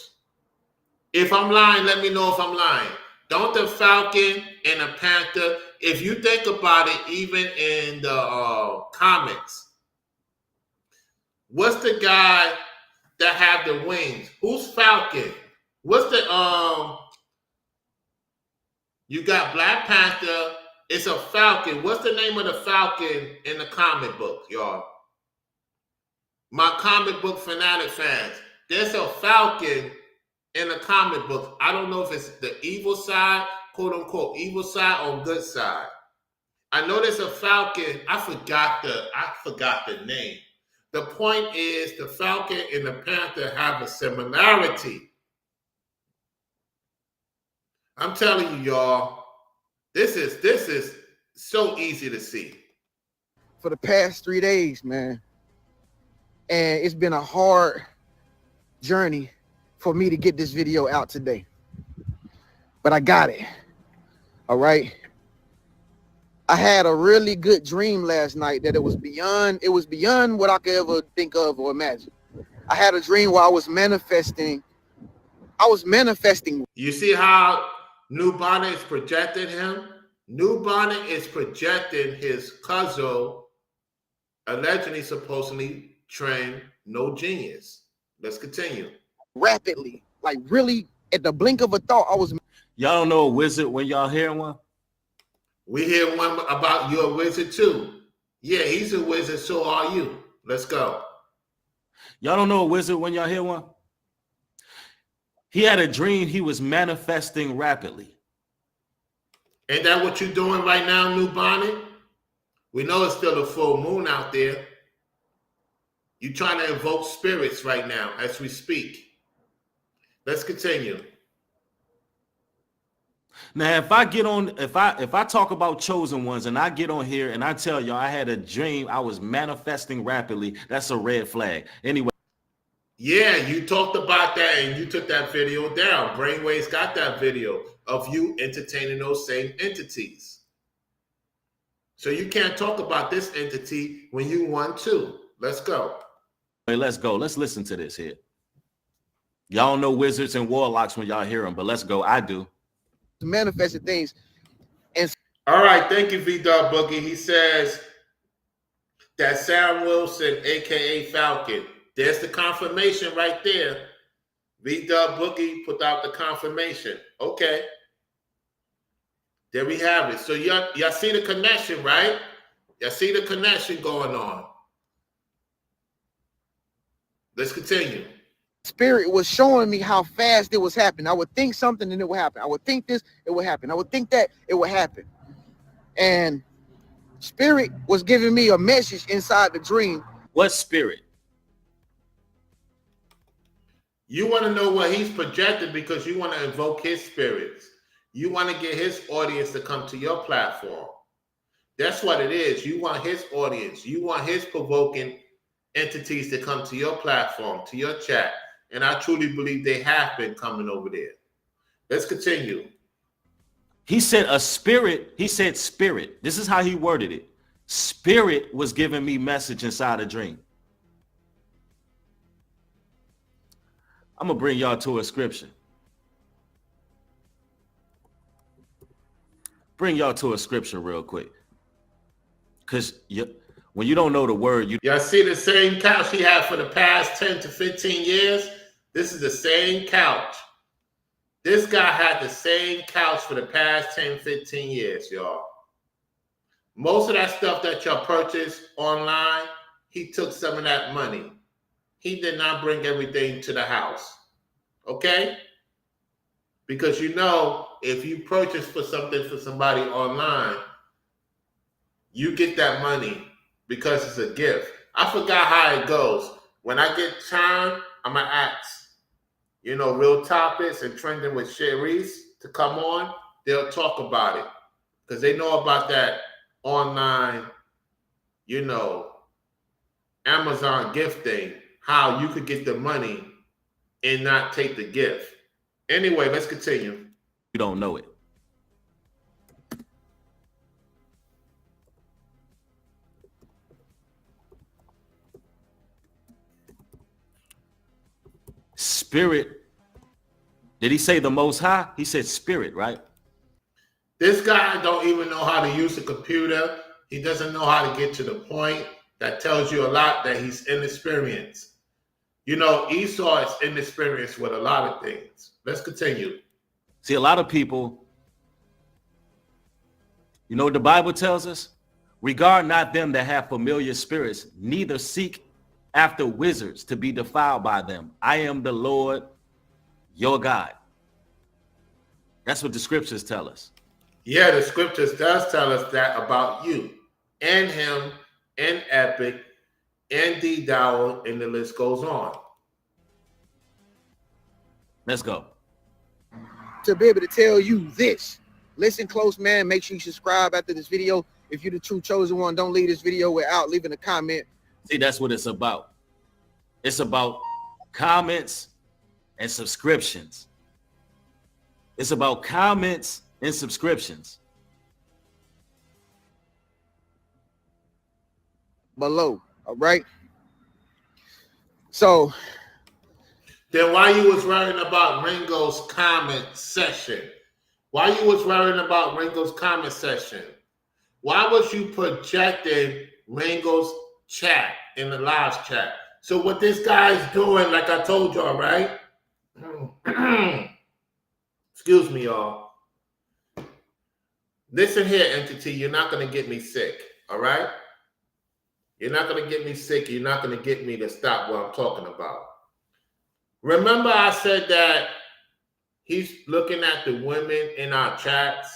If I'm lying, let me know if I'm lying. Don't the Falcon and the Panther, if you think about it, even in the comics, what's the guy that have the wings? Who's Falcon? What's the you got Black Panther, it's a Falcon. What's the name of the Falcon in the comic book, y'all? My comic book fanatic fans, there's a Falcon in the comic book. I don't know if it's the evil side, quote unquote, evil side or good side. I know there's a Falcon. I forgot the name. The point is the Falcon and the Panther have a similarity. I'm telling you, y'all, this is so easy to see.
For the past 3 days, man. And it's been a hard journey for me to get this video out today. But I got it. All right. I had a really good dream last night that it was beyond what I could ever think of or imagine. I had a dream where I was manifesting.
You see how Nubonnet is projecting him? Nubonnet is projecting his cousin, allegedly, supposedly trained no genius. Let's continue.
Rapidly, like really at the blink of a thought, I was.
Y'all don't know a wizard when y'all hear one?
We hear one about you're a wizard too. Yeah, he's a wizard, so are you. Let's go.
Y'all don't know a wizard when y'all hear one? He had a dream he was manifesting rapidly.
Ain't that what you're doing right now, Nubonnet? We know it's still a full moon out there. You're trying to invoke spirits right now as we speak. Let's continue.
Now, if I talk about chosen ones and I get on here and I tell y'all I had a dream I was manifesting rapidly, that's a red flag. Anyway.
Yeah, you talked about that and you took that video down. Brainwave's got that video of you entertaining those same entities. So you can't talk about this entity when you want to. Let's go.
Hey, let's go. Let's listen to this here. Y'all don't know wizards and warlocks when y'all hear them, but let's go. I do.
Manifested things. And
all right, thank you, V-Dub Boogie. He says that Sam Wilson, aka Falcon. There's the confirmation right there. V-Dub Boogie put out the confirmation. Okay. There we have it. So y'all see the connection, right? Y'all see the connection going on. Let's continue.
Spirit was showing me how fast it was happening. I would think something and it would happen. I would think this, it would happen. I would think that, it would happen. And Spirit was giving me a message inside the dream.
What spirit?
You want to know what he's projected because you want to invoke his spirits. You want to get his audience to come to your platform. That's what it is. You want his audience. You want his provoking entities to come to your platform, to your chat. And I truly believe they have been coming over there. Let's continue.
He said a spirit. He said spirit. This is how he worded it. Spirit was giving me message inside a dream. I'm going to bring y'all to a scripture. Bring y'all to a scripture real quick. Because when you don't know the word,
y'all see the same couch he had for the past 10 to 15 years? This is the same couch. This guy had the same couch for the past 10, 15 years, y'all. Most of that stuff that y'all purchased online, he took some of that money. He did not bring everything to the house. Okay? Because you know, if you purchase for something for somebody online, you get that money because it's a gift. I forgot how it goes. When I get time, I'm gonna ask, real topics and trending with Sharice to come on. They'll talk about it because they know about that online, Amazon gift thing, how you could get the money and not take the gift. Anyway, let's continue.
You don't know it. Spirit. Did he say the Most High? He said spirit, right?
This guy don't even know how to use a computer. He doesn't know how to get to the point. That tells you a lot that he's inexperienced. Esau is inexperienced with a lot of things. Let's continue.
See, a lot of people, what the Bible tells us? Regard not them that have familiar spirits, neither seek after wizards to be defiled by them. I am the Lord, your God. That's what the scriptures tell us.
Yeah, the scriptures does tell us that about you and him and Epic and D-Dower, and the list goes on.
Let's go.
To be able to tell you this, listen close, man. Make sure you subscribe after this video. If you're the true chosen one, don't leave this video without leaving a comment.
See, that's what it's about. It's about comments and subscriptions. It's about comments and subscriptions.
Below, all right? So
then why you was worrying about Ringo's comment section? Why you was worrying about Ringo's comment section? Why was you projecting Ringo's chat in the live chat? So what this guy's doing, like I told y'all, right? Excuse me, y'all. Listen here, entity, you're not going to get me sick, all right? You're not going to get me sick. You're not going to get me to stop what I'm talking about. Remember I said that he's looking at the women in our chats.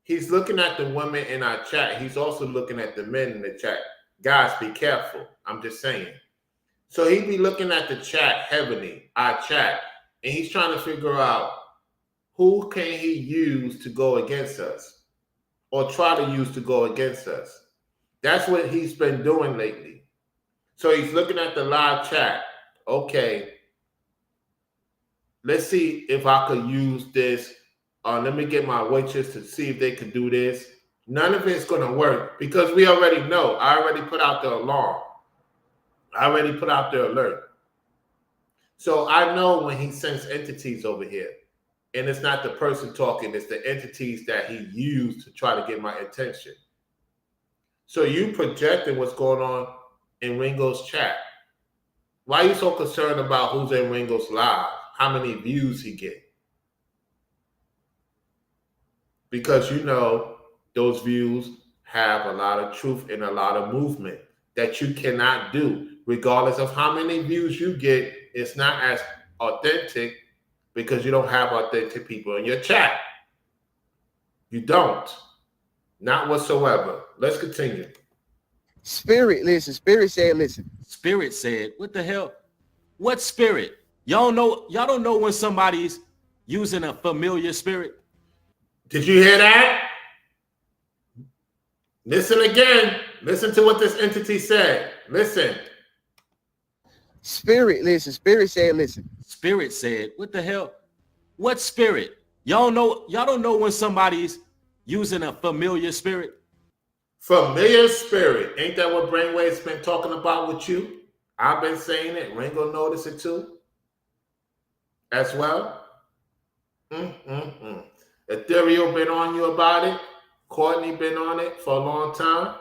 He's looking at the women in our chat. He's also looking at the men in the chat. Guys, be careful. I'm just saying. So he'd be looking at the chat, heavily, our chat, and he's trying to figure out who can he use to go against us or try to use to go against us. That's what he's been doing lately. So he's looking at the live chat. Okay, let's see if I could use this. Let me get my waitress to see if they can do this. None of it's going to work because we already know. I already put out the alarm. I already put out the alert. So I know when he sends entities over here, and it's not the person talking, it's the entities that he used to try to get my attention. So you projecting what's going on in Ringo's chat. Why are you so concerned about who's in Ringo's live? How many views he get? Because those views have a lot of truth and a lot of movement that you cannot do. Regardless of how many views you get, it's not as authentic because you don't have authentic people in your chat. You don't. Not whatsoever. Let's continue.
Spirit, listen. Spirit said, listen.
Spirit said, what the hell? What spirit? Y'all don't know when somebody's using a familiar spirit?
Did you hear that? Listen again. Listen to what this entity said. Listen.
Spirit, listen. Spirit said, listen.
Spirit said, what the hell? What spirit? Y'all don't know when somebody's using a familiar spirit?
Familiar spirit. Ain't that what Brainwave's been talking about with you? I've been saying it. Ringo noticed it too. As well. Ethereal been on you about it. Courtney been on it for a long time.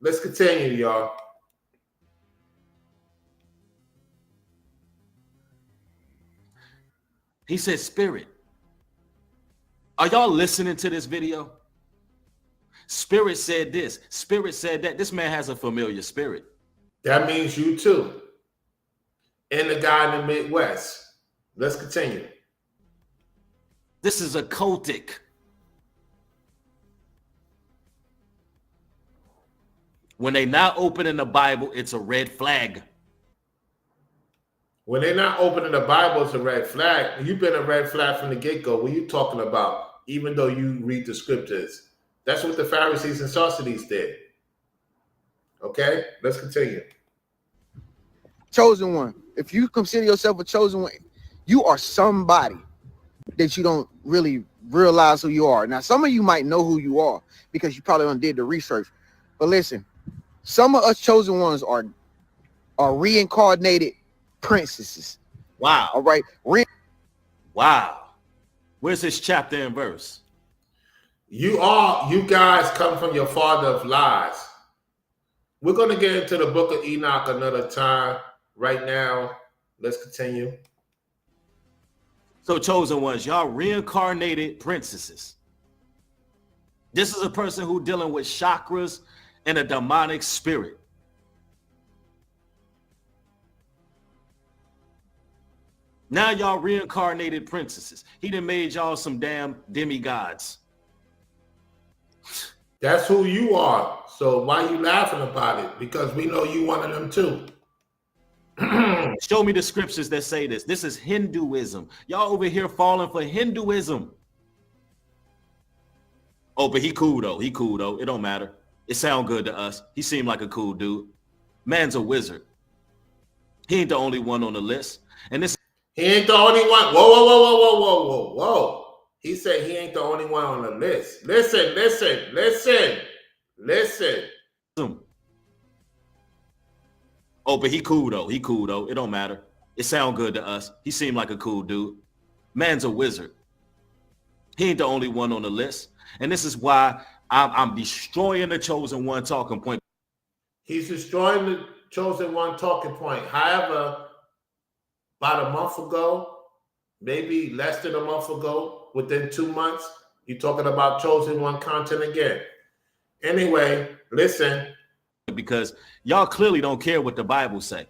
Let's continue, y'all.
He said spirit. Are y'all listening to this video? Spirit said this. Spirit said that. This man has a familiar spirit.
That means you too. And the guy in the Midwest. Let's continue.
This is occultic. When they not open in the Bible, it's a red flag.
When they're not opening the Bible, it's a red flag. You've been a red flag from the get-go. What are you talking about? Even though you read the scriptures. That's what the Pharisees and Sadducees did. Okay, let's continue.
Chosen one. If you consider yourself a chosen one, you are somebody that you don't really realize who you are. Now, some of you might know who you are because you probably did the research. But listen, some of us chosen ones are reincarnated princesses.
Wow.
All right.
Wow. Where's this chapter and verse?
You guys come from your father of lies. We're going to get into the book of Enoch another time. Right now, let's continue.
So, chosen ones, y'all reincarnated princesses. This is a person who dealing with chakras and a demonic spirit. Now y'all reincarnated princesses. He done made y'all some damn demigods.
That's who you are. So why are you laughing about it? Because we know you one of them too.
Show me the scriptures that say this. This is Hinduism. Y'all over here falling for Hinduism. Oh, but he cool though. He cool though. It don't matter. It sound good to us. He seemed like a cool dude. Man's a wizard. He ain't the only one on the list. And this
He ain't the only one. Whoa, whoa, whoa, whoa, whoa, whoa, whoa, whoa. He said he ain't the only one on the list. Listen.
Oh, but he cool though. He cool though. It don't matter. It sound good to us. He seemed like a cool dude. Man's a wizard. He ain't the only one on the list. And this is why I'm destroying the chosen one talking point.
He's destroying the chosen one talking point. However, about a month ago, maybe less than a month ago, within 2 months, you're talking about chosen one content again. Anyway, listen.
Because y'all clearly don't care what the Bible say.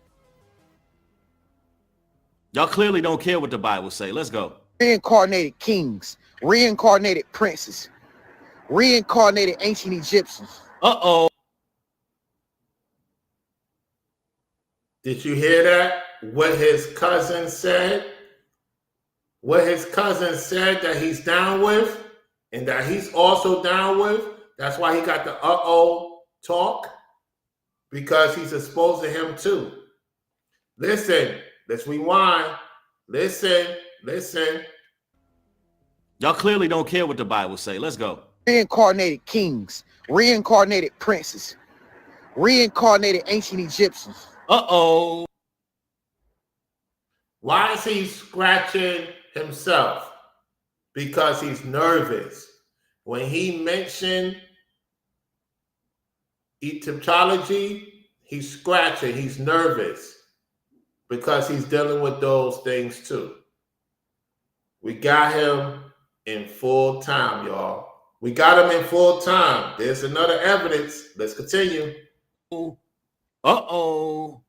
Y'all clearly don't care what the Bible say. Let's go.
Reincarnated kings, reincarnated princes, reincarnated ancient Egyptians.
Uh-oh.
Did you hear that? What his cousin said? What his cousin said that he's down with and that he's also down with. That's why he got the uh-oh talk, because he's exposed to him too. Listen, let's rewind. Listen.
Y'all clearly don't care what the Bible say. Let's go.
Reincarnated kings, reincarnated princes, reincarnated ancient Egyptians.
Uh-oh.
Why is he scratching himself? Because he's nervous. When he mentioned Egyptology, he's scratching, he's nervous because he's dealing with those things too. We got him in full time, y'all. We got him in full time. There's another evidence. Let's continue.
Uh-oh.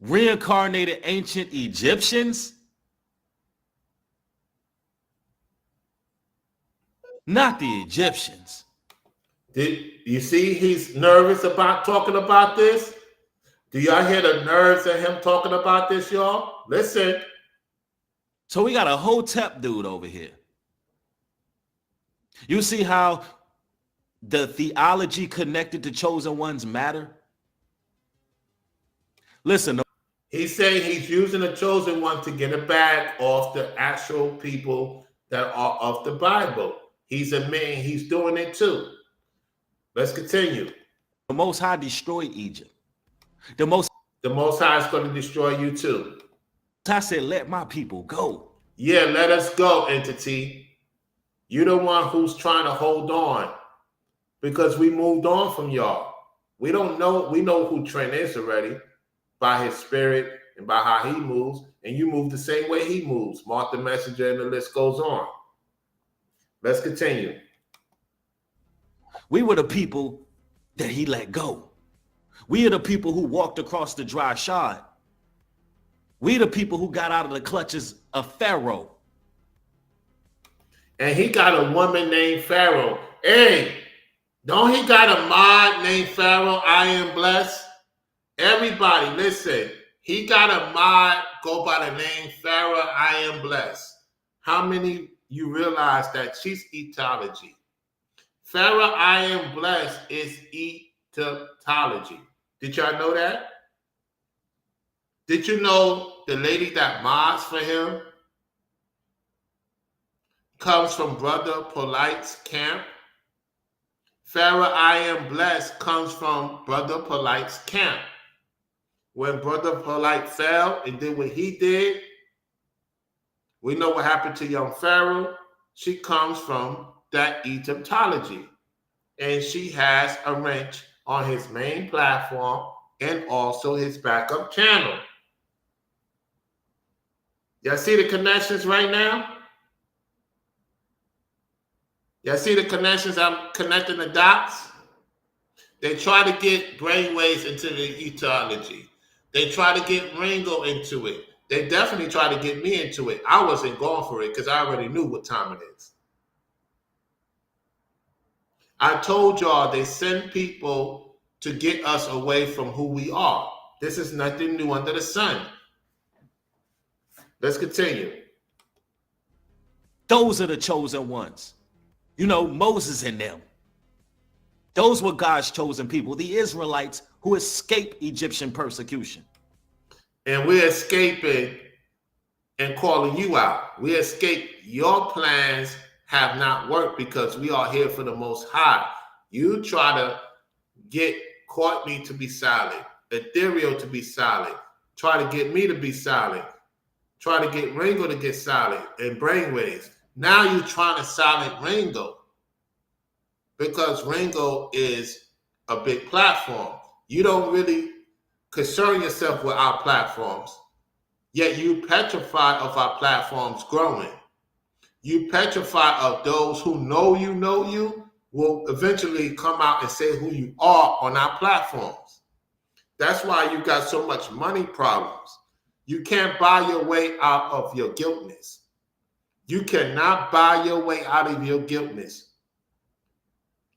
Reincarnated ancient Egyptians? Not the Egyptians.
Did you see he's nervous about talking about this? Do y'all hear the nerves of him talking about this, y'all? Listen.
So we got a Hotep dude over here. You see how the theology connected to chosen ones matter? Listen.
He's saying he's using the chosen one to get a bag off the actual people that are of the Bible. He's admitting he's doing it too. Let's continue.
The Most High destroyed Egypt. The Most
High is going to destroy you too.
I said, let my people go.
Yeah, let us go, entity. You're the one who's trying to hold on because we moved on from y'all. We don't know. We know who Trent is already by his spirit and by how he moves. And you move the same way he moves. Mark the Messenger, and the list goes on. Let's continue.
We were the people that he let go. We are the people who walked across the dry shod. We are the people who got out of the clutches of Pharaoh.
And he got a woman named Pharaoh. Hey, Don't he got a mod named Pharaoh I am blessed? Everybody, listen. He got a mod go by the name Pharaoh I am blessed. How many you realize that she's etology? Pharaoh I am blessed is etology. Did y'all know that? Did you know the lady that mods for him comes from Brother Polite's camp? Pharaoh I am blessed comes from Brother Polite's camp. When Brother Polite fell and did what he did, we know what happened to young Pharaoh. She comes from that Egyptology. And she has a wrench on his main platform and also his backup channel. Y'all see the connections right now? Y'all see the connections? I'm connecting the dots. They try to get brainwaves into the ethology. They try to get Ringo into it. They definitely try to get me into it. I wasn't going for it because I already knew what time it is. I told y'all they send people to get us away from who we are. This is nothing new under the sun. Let's continue.
Those are the chosen ones. You know, Moses and them. Those were God's chosen people, the Israelites who escaped Egyptian persecution.
And we're escaping and calling you out. We escape. Your plans have not worked because we are here for the Most High. You try to get Courtney to be silent, Ethereal to be silent, try to get me to be silent, try to get Ringo to get silent and brainwaves. Now you're trying to silence Ringo because Ringo is a big platform. You don't really concern yourself with our platforms, yet you petrify of our platforms growing. You petrify of those who know you will eventually come out and say who you are on our platforms. That's why you got so much money problems. You can't buy your way out of your guiltness. You cannot buy your way out of your guiltness.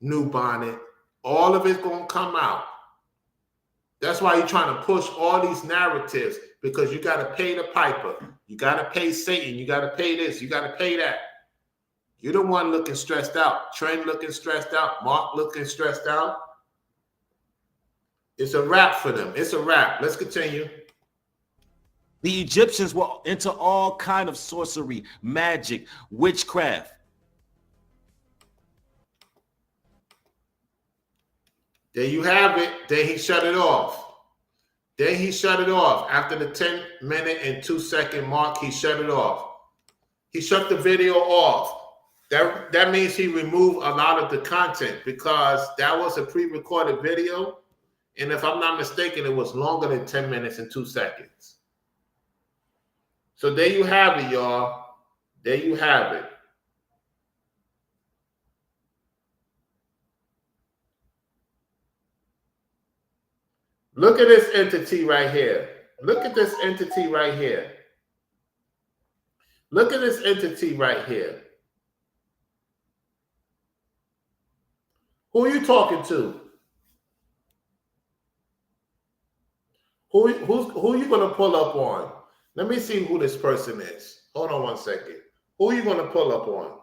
Nubonnet. All of it's going to come out. That's why you're trying to push all these narratives because you got to pay the piper. You got to pay Satan. You got to pay this. You got to pay that. You're the one looking stressed out. Trent looking stressed out. Mark looking stressed out. It's a wrap for them. It's a wrap. Let's continue.
The Egyptians were into all kind of sorcery, magic, witchcraft.
There you have it. Then he shut it off. Then he shut it off. After the 10-minute and 2-second mark, he shut it off. He shut the video off. That means he removed a lot of the content because that was a pre-recorded video. And if I'm not mistaken, it was longer than 10 minutes and 2 seconds. So there you have it, y'all. There you have it. Look at this entity right here. Look at this entity right here. Look at this entity right here. Who are you talking to? Who are you going to pull up on? Let me see who this person is. Hold on one second. Who are you going to pull up on?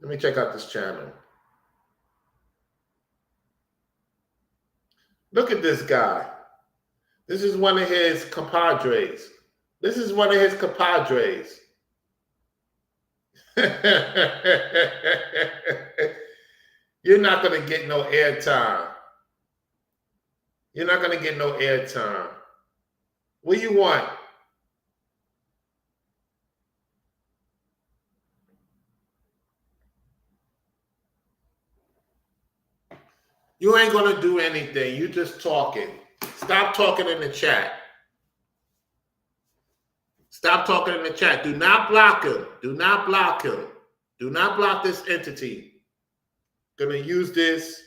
Let me check out this channel. Look at this guy. This is one of his compadres. This is one of his compadres. You're not going to get no airtime. You're not going to get no airtime. What do you want? You ain't going to do anything. You just talking. Stop talking in the chat. Stop talking in the chat. Do not block him. Do not block him. Do not block this entity. Gonna use this.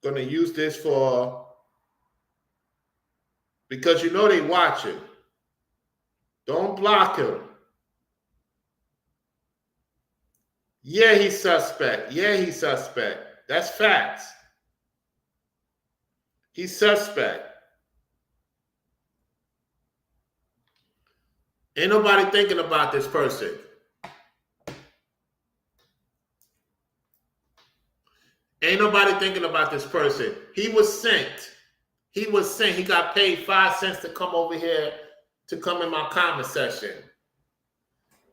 Gonna use this for, because you know they watching. Don't block him. Yeah, he's suspect. Yeah, he's suspect. That's facts. He's suspect. Ain't nobody thinking about this person. Ain't nobody thinking about this person. He was sent. He was sent. He got paid 5 cents to come over here to come in my comment section.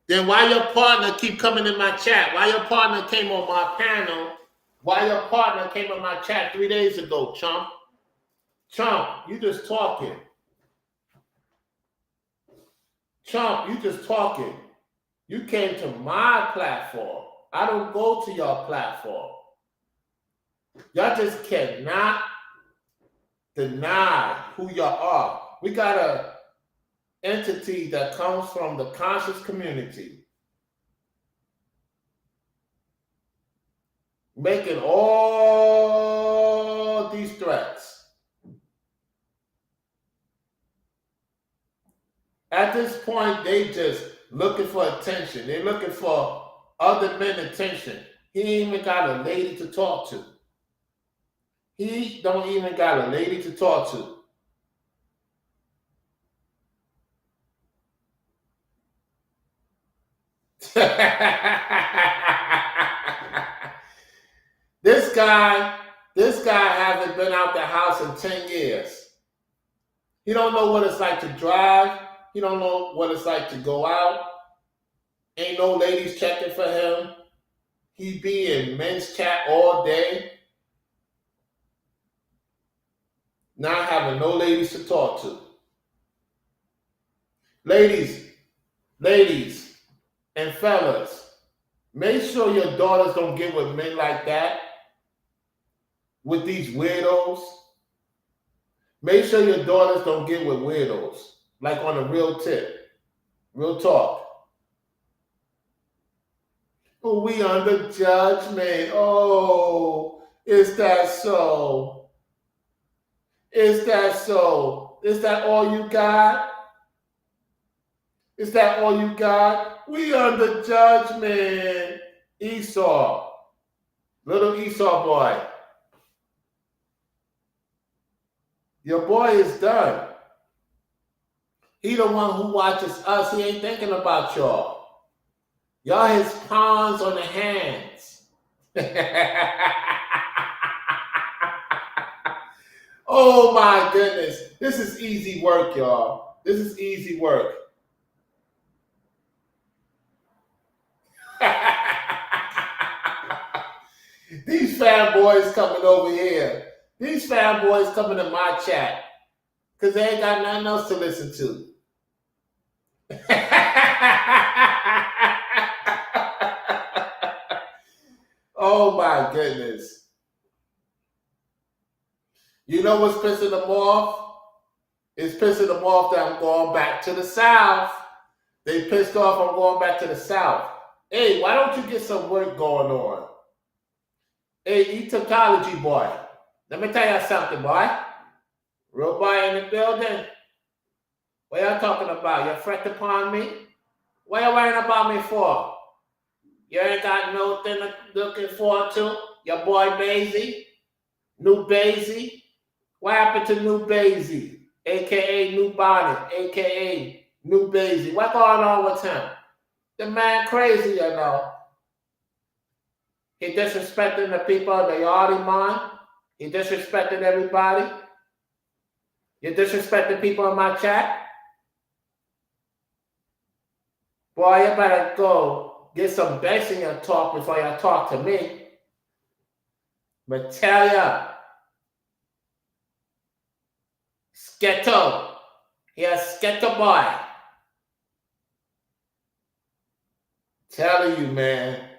Then why your partner keep coming in my chat? Why your partner came on my panel? Why your partner came on my chat 3 days ago, chump? Chump, you just talking. Chump, you just talking. You came to my platform. I don't go to your platform. Y'all just cannot deny who y'all are. We got a entity that comes from the conscious community making all these threats. At this point, they just looking for attention. They're looking for other men attention. He ain't even got a lady to talk to. He don't even got a lady to talk to. This guy hasn't been out the house in 10 years. He don't know what it's like to drive. He don't know what it's like to go out. Ain't no ladies checking for him. He be in men's chat all day. Not having no ladies to talk to. Ladies and fellas, make sure your daughters don't get with men like that, with these weirdos. Make sure your daughters don't get with weirdos, like on a real tip, real talk. Oh, we under judgment. Oh, is that so? Is that so? Is that all you got? Is that all you got? We under judgment. Esau. Little Esau boy. Your boy is done. He the one who watches us. He ain't thinking about y'all. Y'all his pawns on the hands. Oh my goodness. This is easy work, y'all. This is easy work. These fanboys coming over here. These fanboys coming to my chat because they ain't got nothing else to listen to. Oh my goodness. You know what's pissing them off? It's pissing them off that I'm going back to the South. They pissed off I'm going back to the South. Hey, why don't you get some work going on? Hey, Etocology boy. Let me tell you something, boy. Real boy in the building. What y'all talking about? You fret upon me? What you worrying about me for? You ain't got nothing looking forward to? Your boy Basie? New Basie? What happened to New Basie? AKA Nubonnet, AKA New Basie. What going on with him? The man crazy, you know. He disrespecting the people of the Yardy man. He disrespecting everybody. You disrespecting people in my chat? Boy, you better go get some bass in your talk before you talk to me. But tell ya, Sketto. Here's Sketto boy. Telling you, man.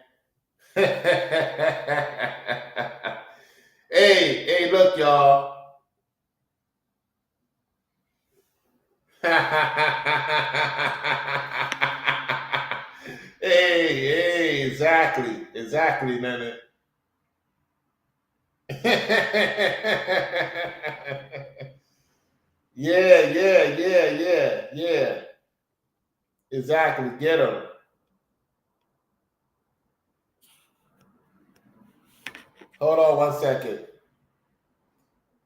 Hey, look, y'all. Hey, exactly, man. Yeah. Exactly, get him. Hold on 1 second.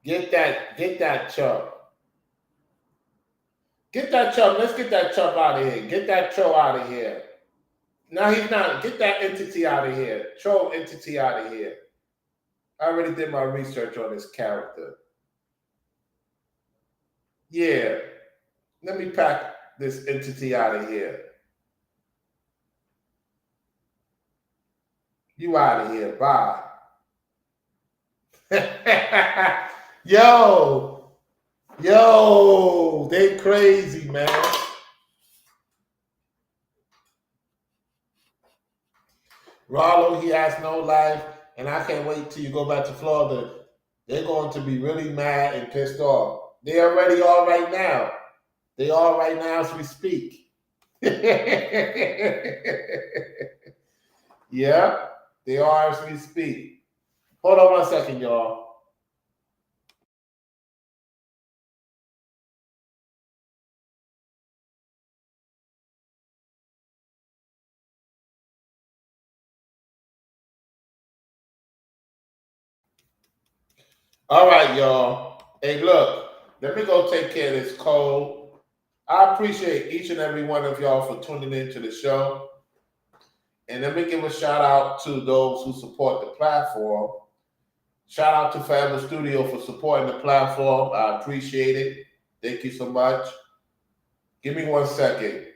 Get that chump. Get that chump. Let's get that chump out of here. Get that troll out of here. No, he's not. Get that entity out of here. Troll entity out of here. I already did my research on this character. Yeah. Let me pack this entity out of here. You out of here. Bye. Yo, they crazy, man. Rollo, he has no life, and I can't wait till you go back to Florida. They're going to be really mad and pissed off. They already are right now. They are right now as we speak. Yeah, they are as we speak. Hold on 1 second, y'all. All right, y'all. Hey, look, let me go take care of this cold. I appreciate each and every one of y'all for tuning into the show. And let me give a shout out to those who support the platform. Shout out to Forever Studio for supporting the platform. I appreciate it. Thank you so much. Give me 1 second.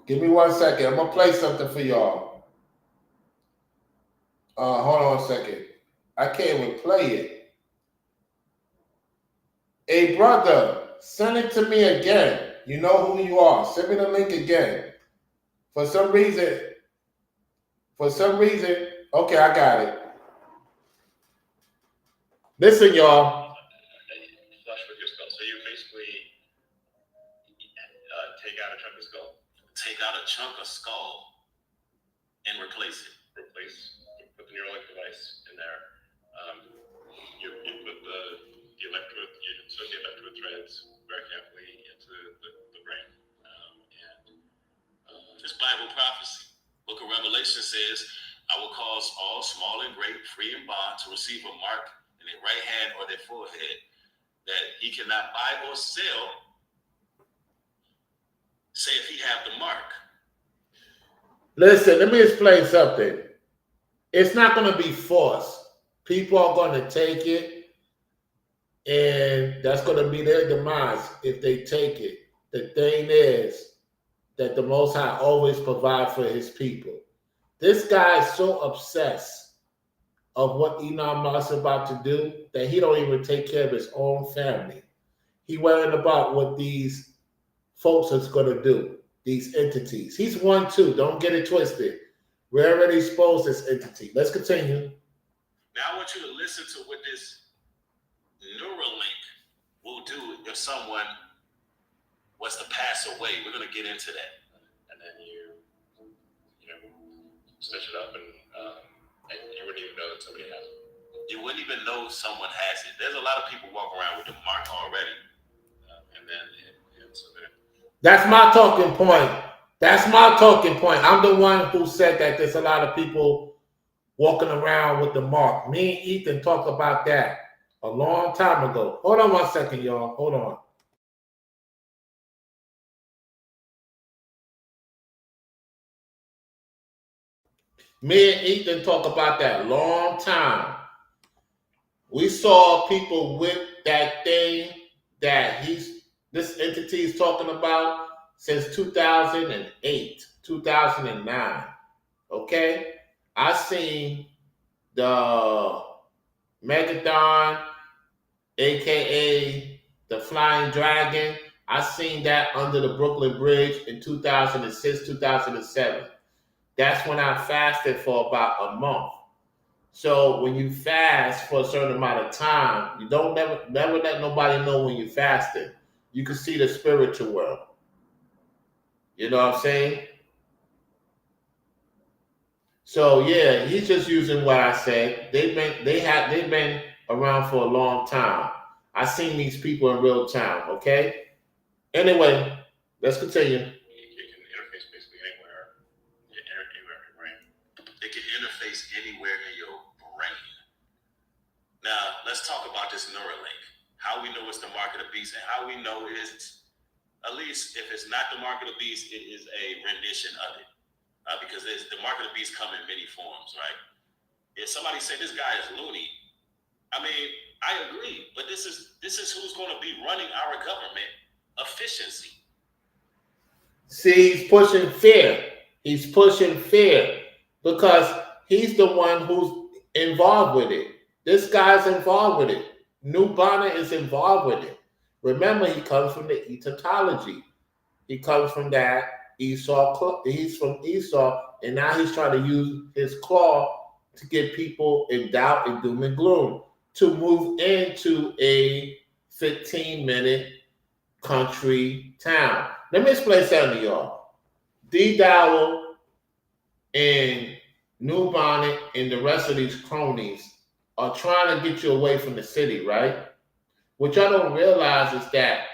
Give me 1 second. I'm going to play something for y'all. Hold on 1 second. I can't even play it. Hey, brother, send it to me again. You know who you are. Send me the link again. For some reason, okay, I got it. Listen, y'all.
Flush with your skull. So you basically take out a chunk of skull.
Take out a chunk of skull and replace it.
Put the Neuralink device in there. You put the electrode, you insert the electrode threads very carefully into the brain.
It's Bible prophecy. Book of Revelation says, I will cause all small and great, free and bond, to receive a mark in their right hand or their forehead, that he cannot buy or sell, say if he have the mark.
Listen, let me explain something. It's not going to be forced. People are going to take it, and that's going to be their demise if they take it. The thing is that the Most High always provides for his people. This guy is so obsessed of what Elon Musk is about to do that he don't even take care of his own family. He worried about what these folks is going to do, these entities. He's one too. Don't get it twisted. We already exposed this entity. Let's continue.
Now I want you to listen to what this Neuralink will do if someone was to pass away. We're going to get into that.
And then you stitch it up, and you wouldn't even know that somebody has it.
You wouldn't even know someone has it. There's a lot of people walking around with the mark already.
That's my talking point. That's my talking point. I'm the one who said that there's a lot of people walking around with the mark. Me and Ethan talked about that a long time ago. Hold on 1 second, y'all. Hold on. Me and Ethan talked about that long time. We saw people with that thing that this entity is talking about since 2008, 2009. Okay? I seen the Megadon, aka the Flying Dragon. I seen that under the Brooklyn Bridge in 2006, 2007. That's when I fasted for about a month. So when you fast for a certain amount of time, you don't never let nobody know when you're fasting. You can see the spiritual world. You know what I'm saying? So yeah, he's just using what I said. They've been around for a long time. I seen these people in real time. Okay. Anyway, let's continue.
It can interface basically anywhere. Yeah, anywhere in your brain. It can interface anywhere in your brain. Now, let's talk about this Neuralink. How we know it's the mark of the beast, and how we know it's, at least if it's not the mark of the beast, it is a rendition of it. Because the mark of the beast come in many forms, right? If somebody say this guy is loony, I mean, I agree, but this is who's going to be running our government: efficiency.
See, he's pushing fear. He's pushing fear because he's the one who's involved with it. This guy's involved with it. Nubonnet is involved with it. Remember, he comes from the Egyptology. He comes from that Esau. He's from Esau, and now he's trying to use his claw to get people in doubt and doom and gloom to move into a 15-minute country town. Let me explain something to y'all. D. Dowell and Nubonnet and the rest of these cronies are trying to get you away from the city, right? What y'all don't realize is that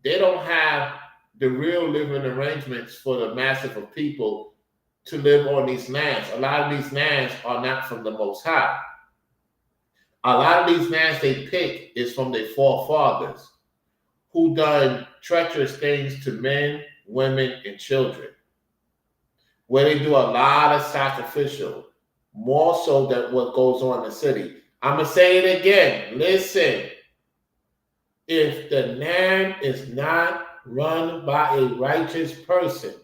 they don't have the real living arrangements for the masses of people to live on these lands. A lot of these lands are not from the Most High. A lot of these lands they pick is from their forefathers who done treacherous things to men, women, and children, where they do a lot of sacrificial, more so than what goes on in the city. I'm going to say it again. Listen, if the land is not run by a righteous person,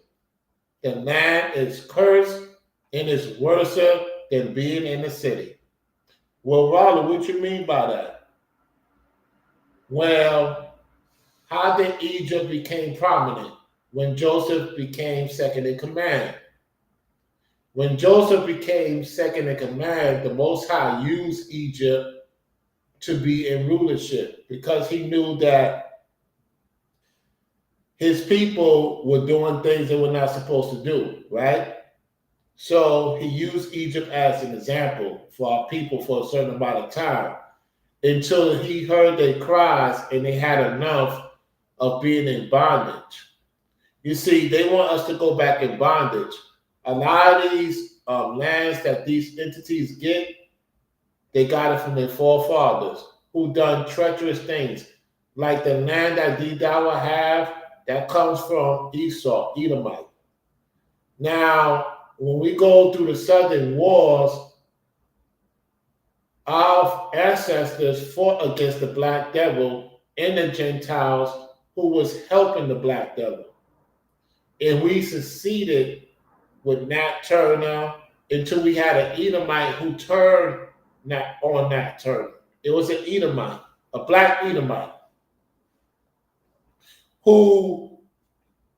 the land is cursed and is worse than being in the city. Well, Ronald, what you mean by that? Well, how did Egypt become prominent? When Joseph became second in command. When Joseph became second in command, the Most High used Egypt to be in rulership because he knew that his people were doing things they were not supposed to do, right? So he used Egypt as an example for our people for a certain amount of time until he heard their cries and they had enough of being in bondage. You see, they want us to go back in bondage. A lot of these lands that these entities get, they got it from their forefathers who done treacherous things. Like the land that D-Dawa have, that comes from Esau, Edomite. Now, when we go through the Southern Wars, our ancestors fought against the Black Devil and the Gentiles who was helping the Black Devil. And we succeeded with Nat Turner until we had an Edomite who turned on Nat Turner. It was an Edomite, a Black Edomite, who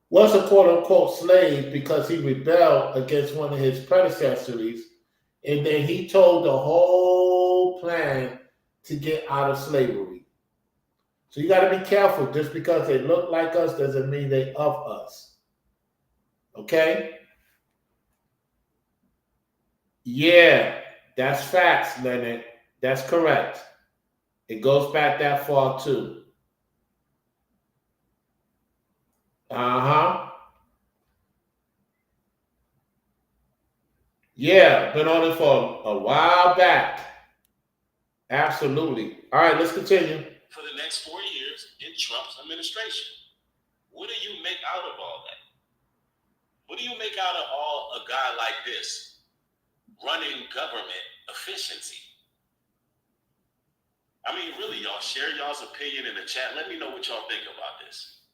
was a quote-unquote slave because he rebelled against one of his predecessors, and then he told the whole plan to get out of slavery. So you got to be careful. Just because they look like us doesn't mean they of us. Okay? Yeah, that's facts, Leonard. That's correct. It goes back that far too. Uh-huh. Yeah, been on it for a while back. Absolutely. All right, let's continue.
For the next 4 years in Trump's administration, what do you make out of all that? What do you make out of a guy like this running government efficiency? I mean, really, y'all share y'all's opinion in the chat. Let me know what y'all think about this.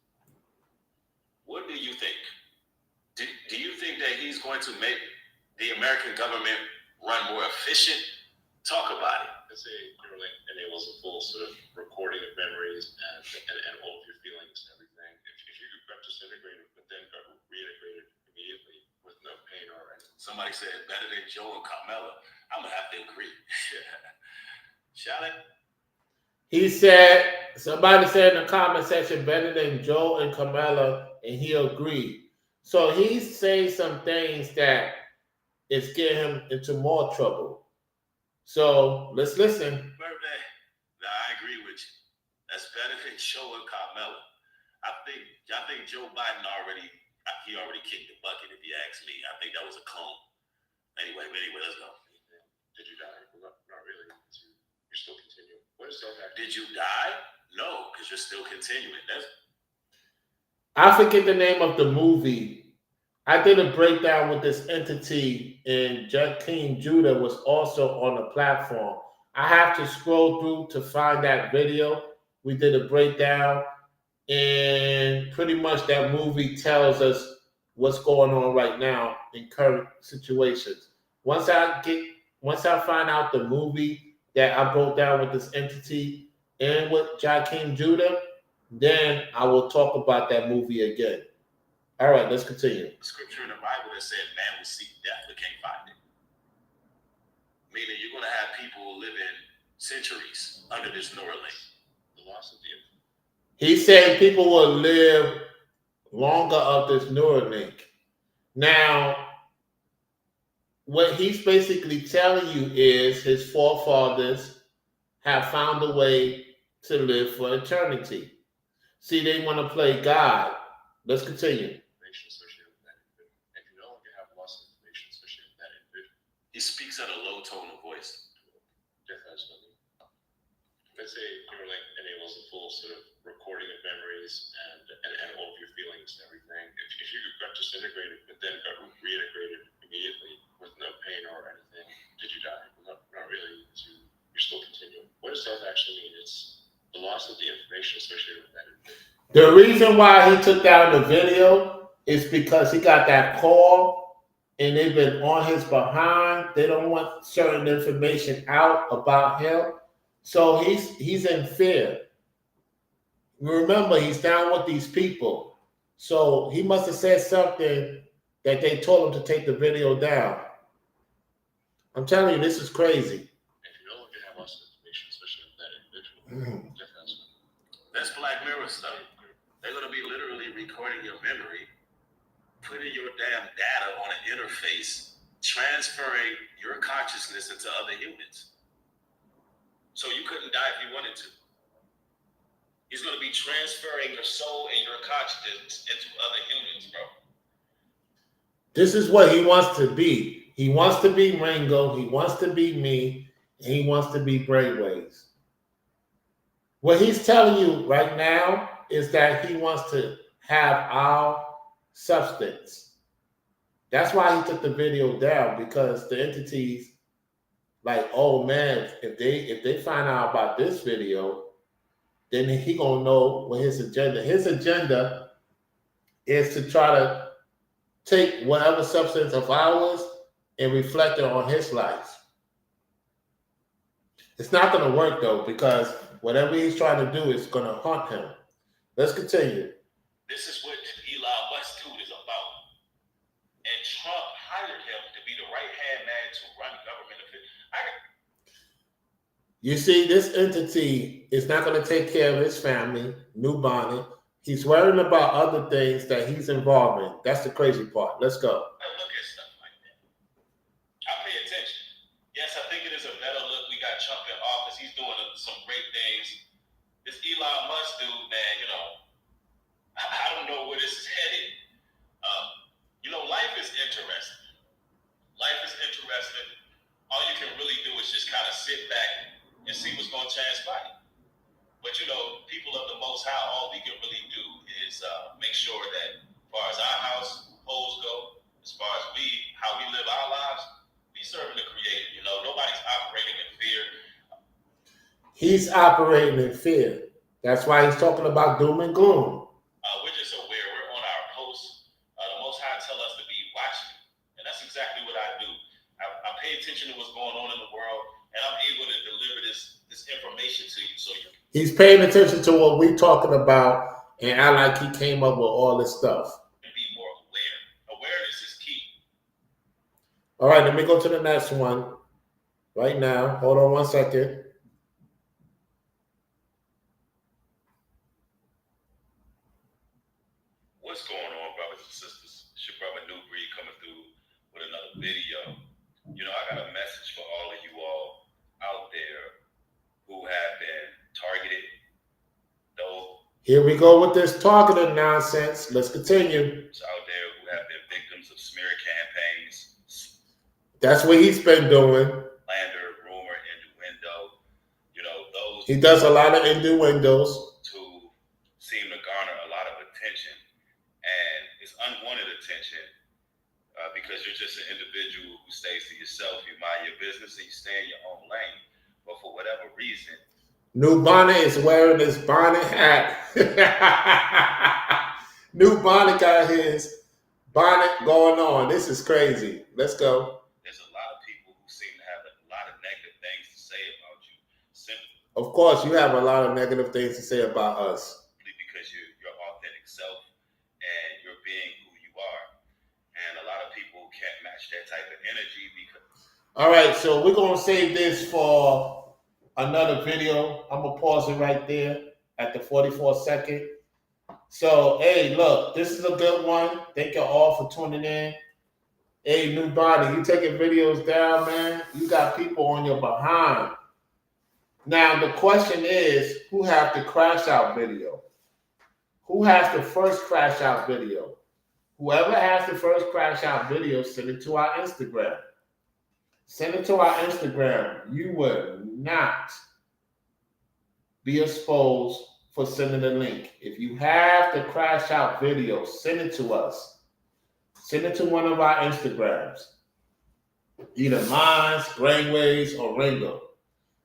What do you think? Do you think that he's going to make the American government run more efficient? Talk about it. Let's say Neuralink enables a full sort of recording of memories and all of your feelings and everything. If you could disintegrate it, but then reintegrate it immediately with no pain or anything. Somebody said better than Joe and Carmela. I'm gonna have to agree. Shall it?
He said, somebody said in the comment section, better than Joe and Carmela, and he agreed. So he's saying some things that it's getting him into more trouble. So let's listen.
Birthday. Now I agree with you. That's better than showing Carmelo. I think Joe Biden already kicked the bucket. If you ask me, I think that was a cone. Anyway, let's go. Did you die? Not really. You're still continuing. What is that? Did you die? No, because you're still continuing.
I forget the name of the movie. I did a breakdown with this entity, and King Judah was also on the platform. I have to scroll through to find that video. We did a breakdown, and pretty much that movie tells us what's going on right now in current situations. Once I find out the movie that I broke down with this entity and with King Judah, then I will talk about that movie again. All right, let's continue.
Scripture in the Bible that said man will seek death but can't find it. Meaning you're going to have people living centuries under this Neuralink. The loss of the...
He said people will live longer of this Neuralink. Now, what he's basically telling you is his forefathers have found a way to live for eternity. See, they want to play God. Let's continue.
He speaks at a low tone of voice. Let's say Neuralink enables a full sort of recording of memories and all of your feelings and everything. If you got disintegrated but then got reintegrated immediately with no pain or anything, did you die? Not really. You're still continuing. What does death actually mean? It's the loss of the information associated with that individual.
The reason why he took down the video is because he got that call and they've been on his behind. They don't want certain information out about him. So he's in fear. Remember, he's down with these people. So he must have said something that they told him to take the video down. I'm telling you, this is crazy.
If you don't have lots of information, especially with that individual, that's Black Mirror stuff. They're going to be literally recording your memory, putting your damn data on an interface, transferring your consciousness into other humans. So you couldn't die if you wanted to. He's going to be transferring your soul and your consciousness into other humans, bro.
This is what he wants to be. He wants to be Ringo. He wants to be me. And he wants to be Brainwaves. What he's telling you right now is that he wants to have our substance. That's why he took the video down, because the entities like, oh man, if they find out about this video, then he gonna know what his agenda. His agenda is to try to take whatever substance of ours and reflect it on his life. It's not gonna work though, because whatever he's trying to do is gonna haunt him. Let's continue.
This is what Elon Musk dude is about. And Trump hired him to be the right-hand man to run government affairs.
You see, this entity is not going to take care of his family, Nubonnet. He's worrying about other things that he's involved in. That's the crazy part. Let's go.
I look at stuff like that. I pay attention. Yes, I think it is a better look. We got Trump in office. He's doing some great things. This Elon Musk dude, man, I don't know where this is headed. Life is interesting. Life is interesting. All you can really do is just kind of sit back and see what's going to transpire. But people of the Most High, all we can really do is make sure that, as far as our households go, as far as how we live our lives, we serving the Creator. Nobody's operating in fear.
He's operating in fear. That's why he's talking about doom and gloom.
We're just aware. We're on our posts. The Most High tell us to be watching, and that's exactly what I do. I pay attention to what's going on in the world, and I'm able to deliver this information to you. So
he's paying attention to what we're talking about, and I like he came up with all this stuff.
Be more aware. Awareness is key.
All right, let me go to the next one right now. Hold on 1 second.
What's going on, brothers and sisters? It's your brother New Breed coming through with another video.
Here we go with this targeting nonsense. Let's continue.
Out there who have been victims of smear campaigns.
That's what he's been doing.
Slander, rumor, innuendo. You know, those.
He does a lot of innuendos.
To seem to garner a lot of attention. And it's unwanted attention because you're just an individual who stays to yourself. You mind your business and you stay in your own lane. But for whatever reason,
Nubonnet is wearing his bonnet hat. Nubonnet got his bonnet going on. This is crazy. Let's go.
There's a lot of people who seem to have a lot of negative things to say about you. Simply
Of course, you have a lot of negative things to say about us.
because you're your authentic self and you're being who you are. And a lot of people can't match that type of energy because.
All right, so we're going to save this for another video. I'm going to pause it right there at the 44 second. So, hey, look, this is a good one. Thank you all for tuning in. Hey, Nubonnet, you taking videos down, man? You got people on your behind. Now, the question is, who have the crash out video? Who has the first crash out video? Whoever has the first crash out video, send it to our Instagram. Send it to our Instagram. You will not be exposed for sending a link. If you have the crash out video, send it to us. Send it to one of our Instagrams. Either mine, Brainwaves, or Ringo.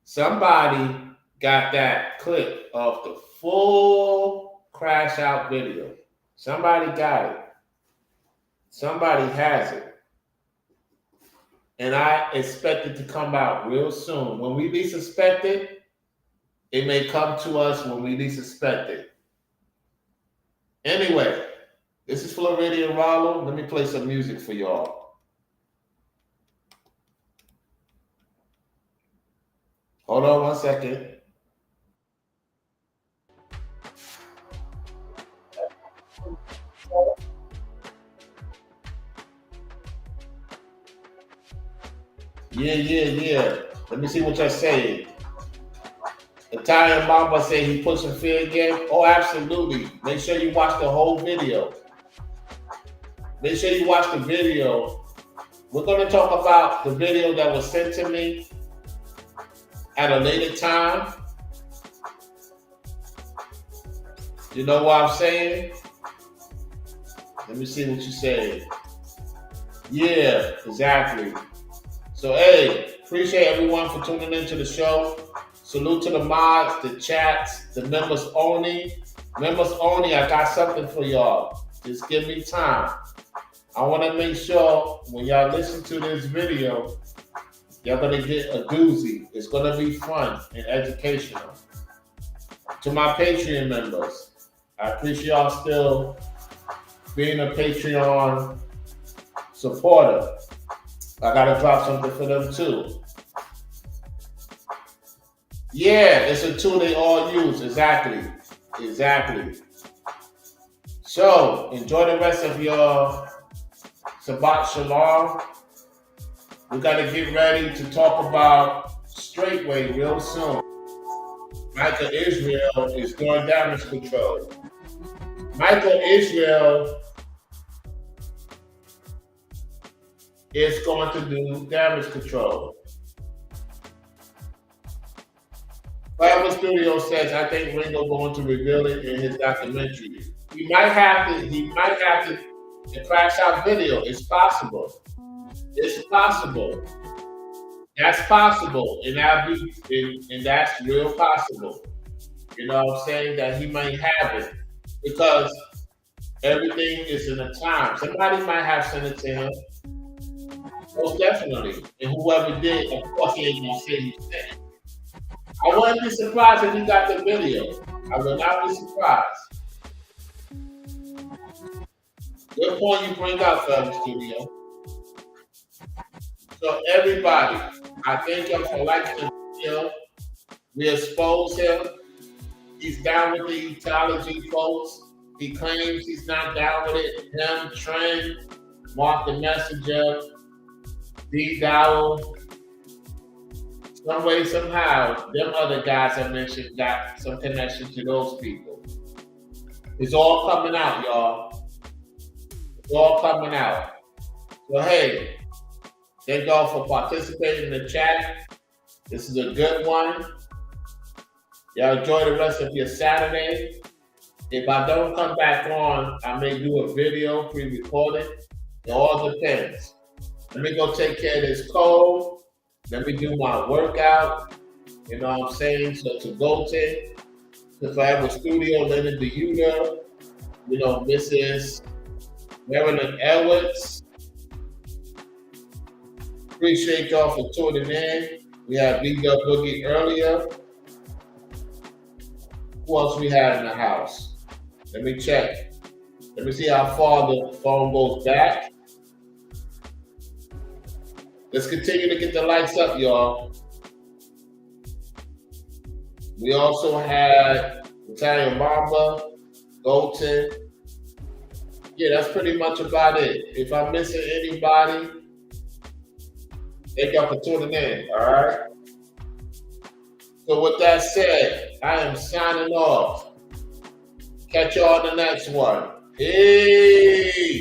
Somebody got that clip of the full crash out video. Somebody got it. Somebody has it. And I expect it to come out real soon. When we least expect it, it may come to us when we least expect it. Anyway, this is Floridian Rollo. Let me play some music for y'all. Hold on one second. Yeah. Let me see what you're saying. Italian Mamba say he pushing fear again. Oh, absolutely. Make sure you watch the whole video. Make sure you watch the video. We're going to talk about the video that was sent to me at a later time. You know what I'm saying? Let me see what you're saying. Yeah, exactly. So, hey, appreciate everyone for tuning into the show. Salute to the mods, the chats, the members only. Members only, I got something for y'all. Just give me time. I want to make sure when y'all listen to this video, y'all going to get a doozy. It's going to be fun and educational. To my Patreon members, I appreciate y'all still being a Patreon supporter. I gotta drop something for them too. Yeah, it's a tool they all use. Exactly. So enjoy the rest of your Shabbat Shalom. We gotta get ready to talk about Straightway real soon. Michael Israel is doing damage control. Michael Israel is going to do damage control. Bible Studio says, I think Ringo going to reveal it in his documentary. He might have to the crash out video. It's possible. It's possible. That's possible. And that's real possible. You know what I'm saying? That he might have it. Because everything is in a time. Somebody might have sent it to him. Most definitely. And whoever did, of course, he ain't gonna say he said it. I wouldn't be surprised if he got the video. I would not be surprised. Good point you bring out, Federal Studio. So everybody, I thank y'all for liking the video. We expose him. He's down with the ecology, folks. He claims he's not down with it. Him, Trend, Mark the Messenger, D. Dowell. Some way, somehow, them other guys I mentioned got some connection to those people. It's all coming out, y'all. It's all coming out. So hey, thank y'all for participating in the chat. This is a good one. Y'all enjoy the rest of your Saturday. If I don't come back on, I may do a video pre-recorded. It all depends. Let me go take care of this cold. Let me do my workout. You know what I'm saying? So to go to Forever Studio, Leonard DeYuta, you know, Mrs. Marilyn Edwards. Appreciate y'all for tuning in. We had B-Dub Boogie earlier. Who else we had in the house? Let me check. Let me see how far the phone goes back. Let's continue to get the lights up, y'all. We also had Italian Mamba, Golden. Yeah, that's pretty much about it. If I'm missing anybody, thank y'all for tuning in, all right? So with that said, I am signing off. Catch y'all on the next one. Peace.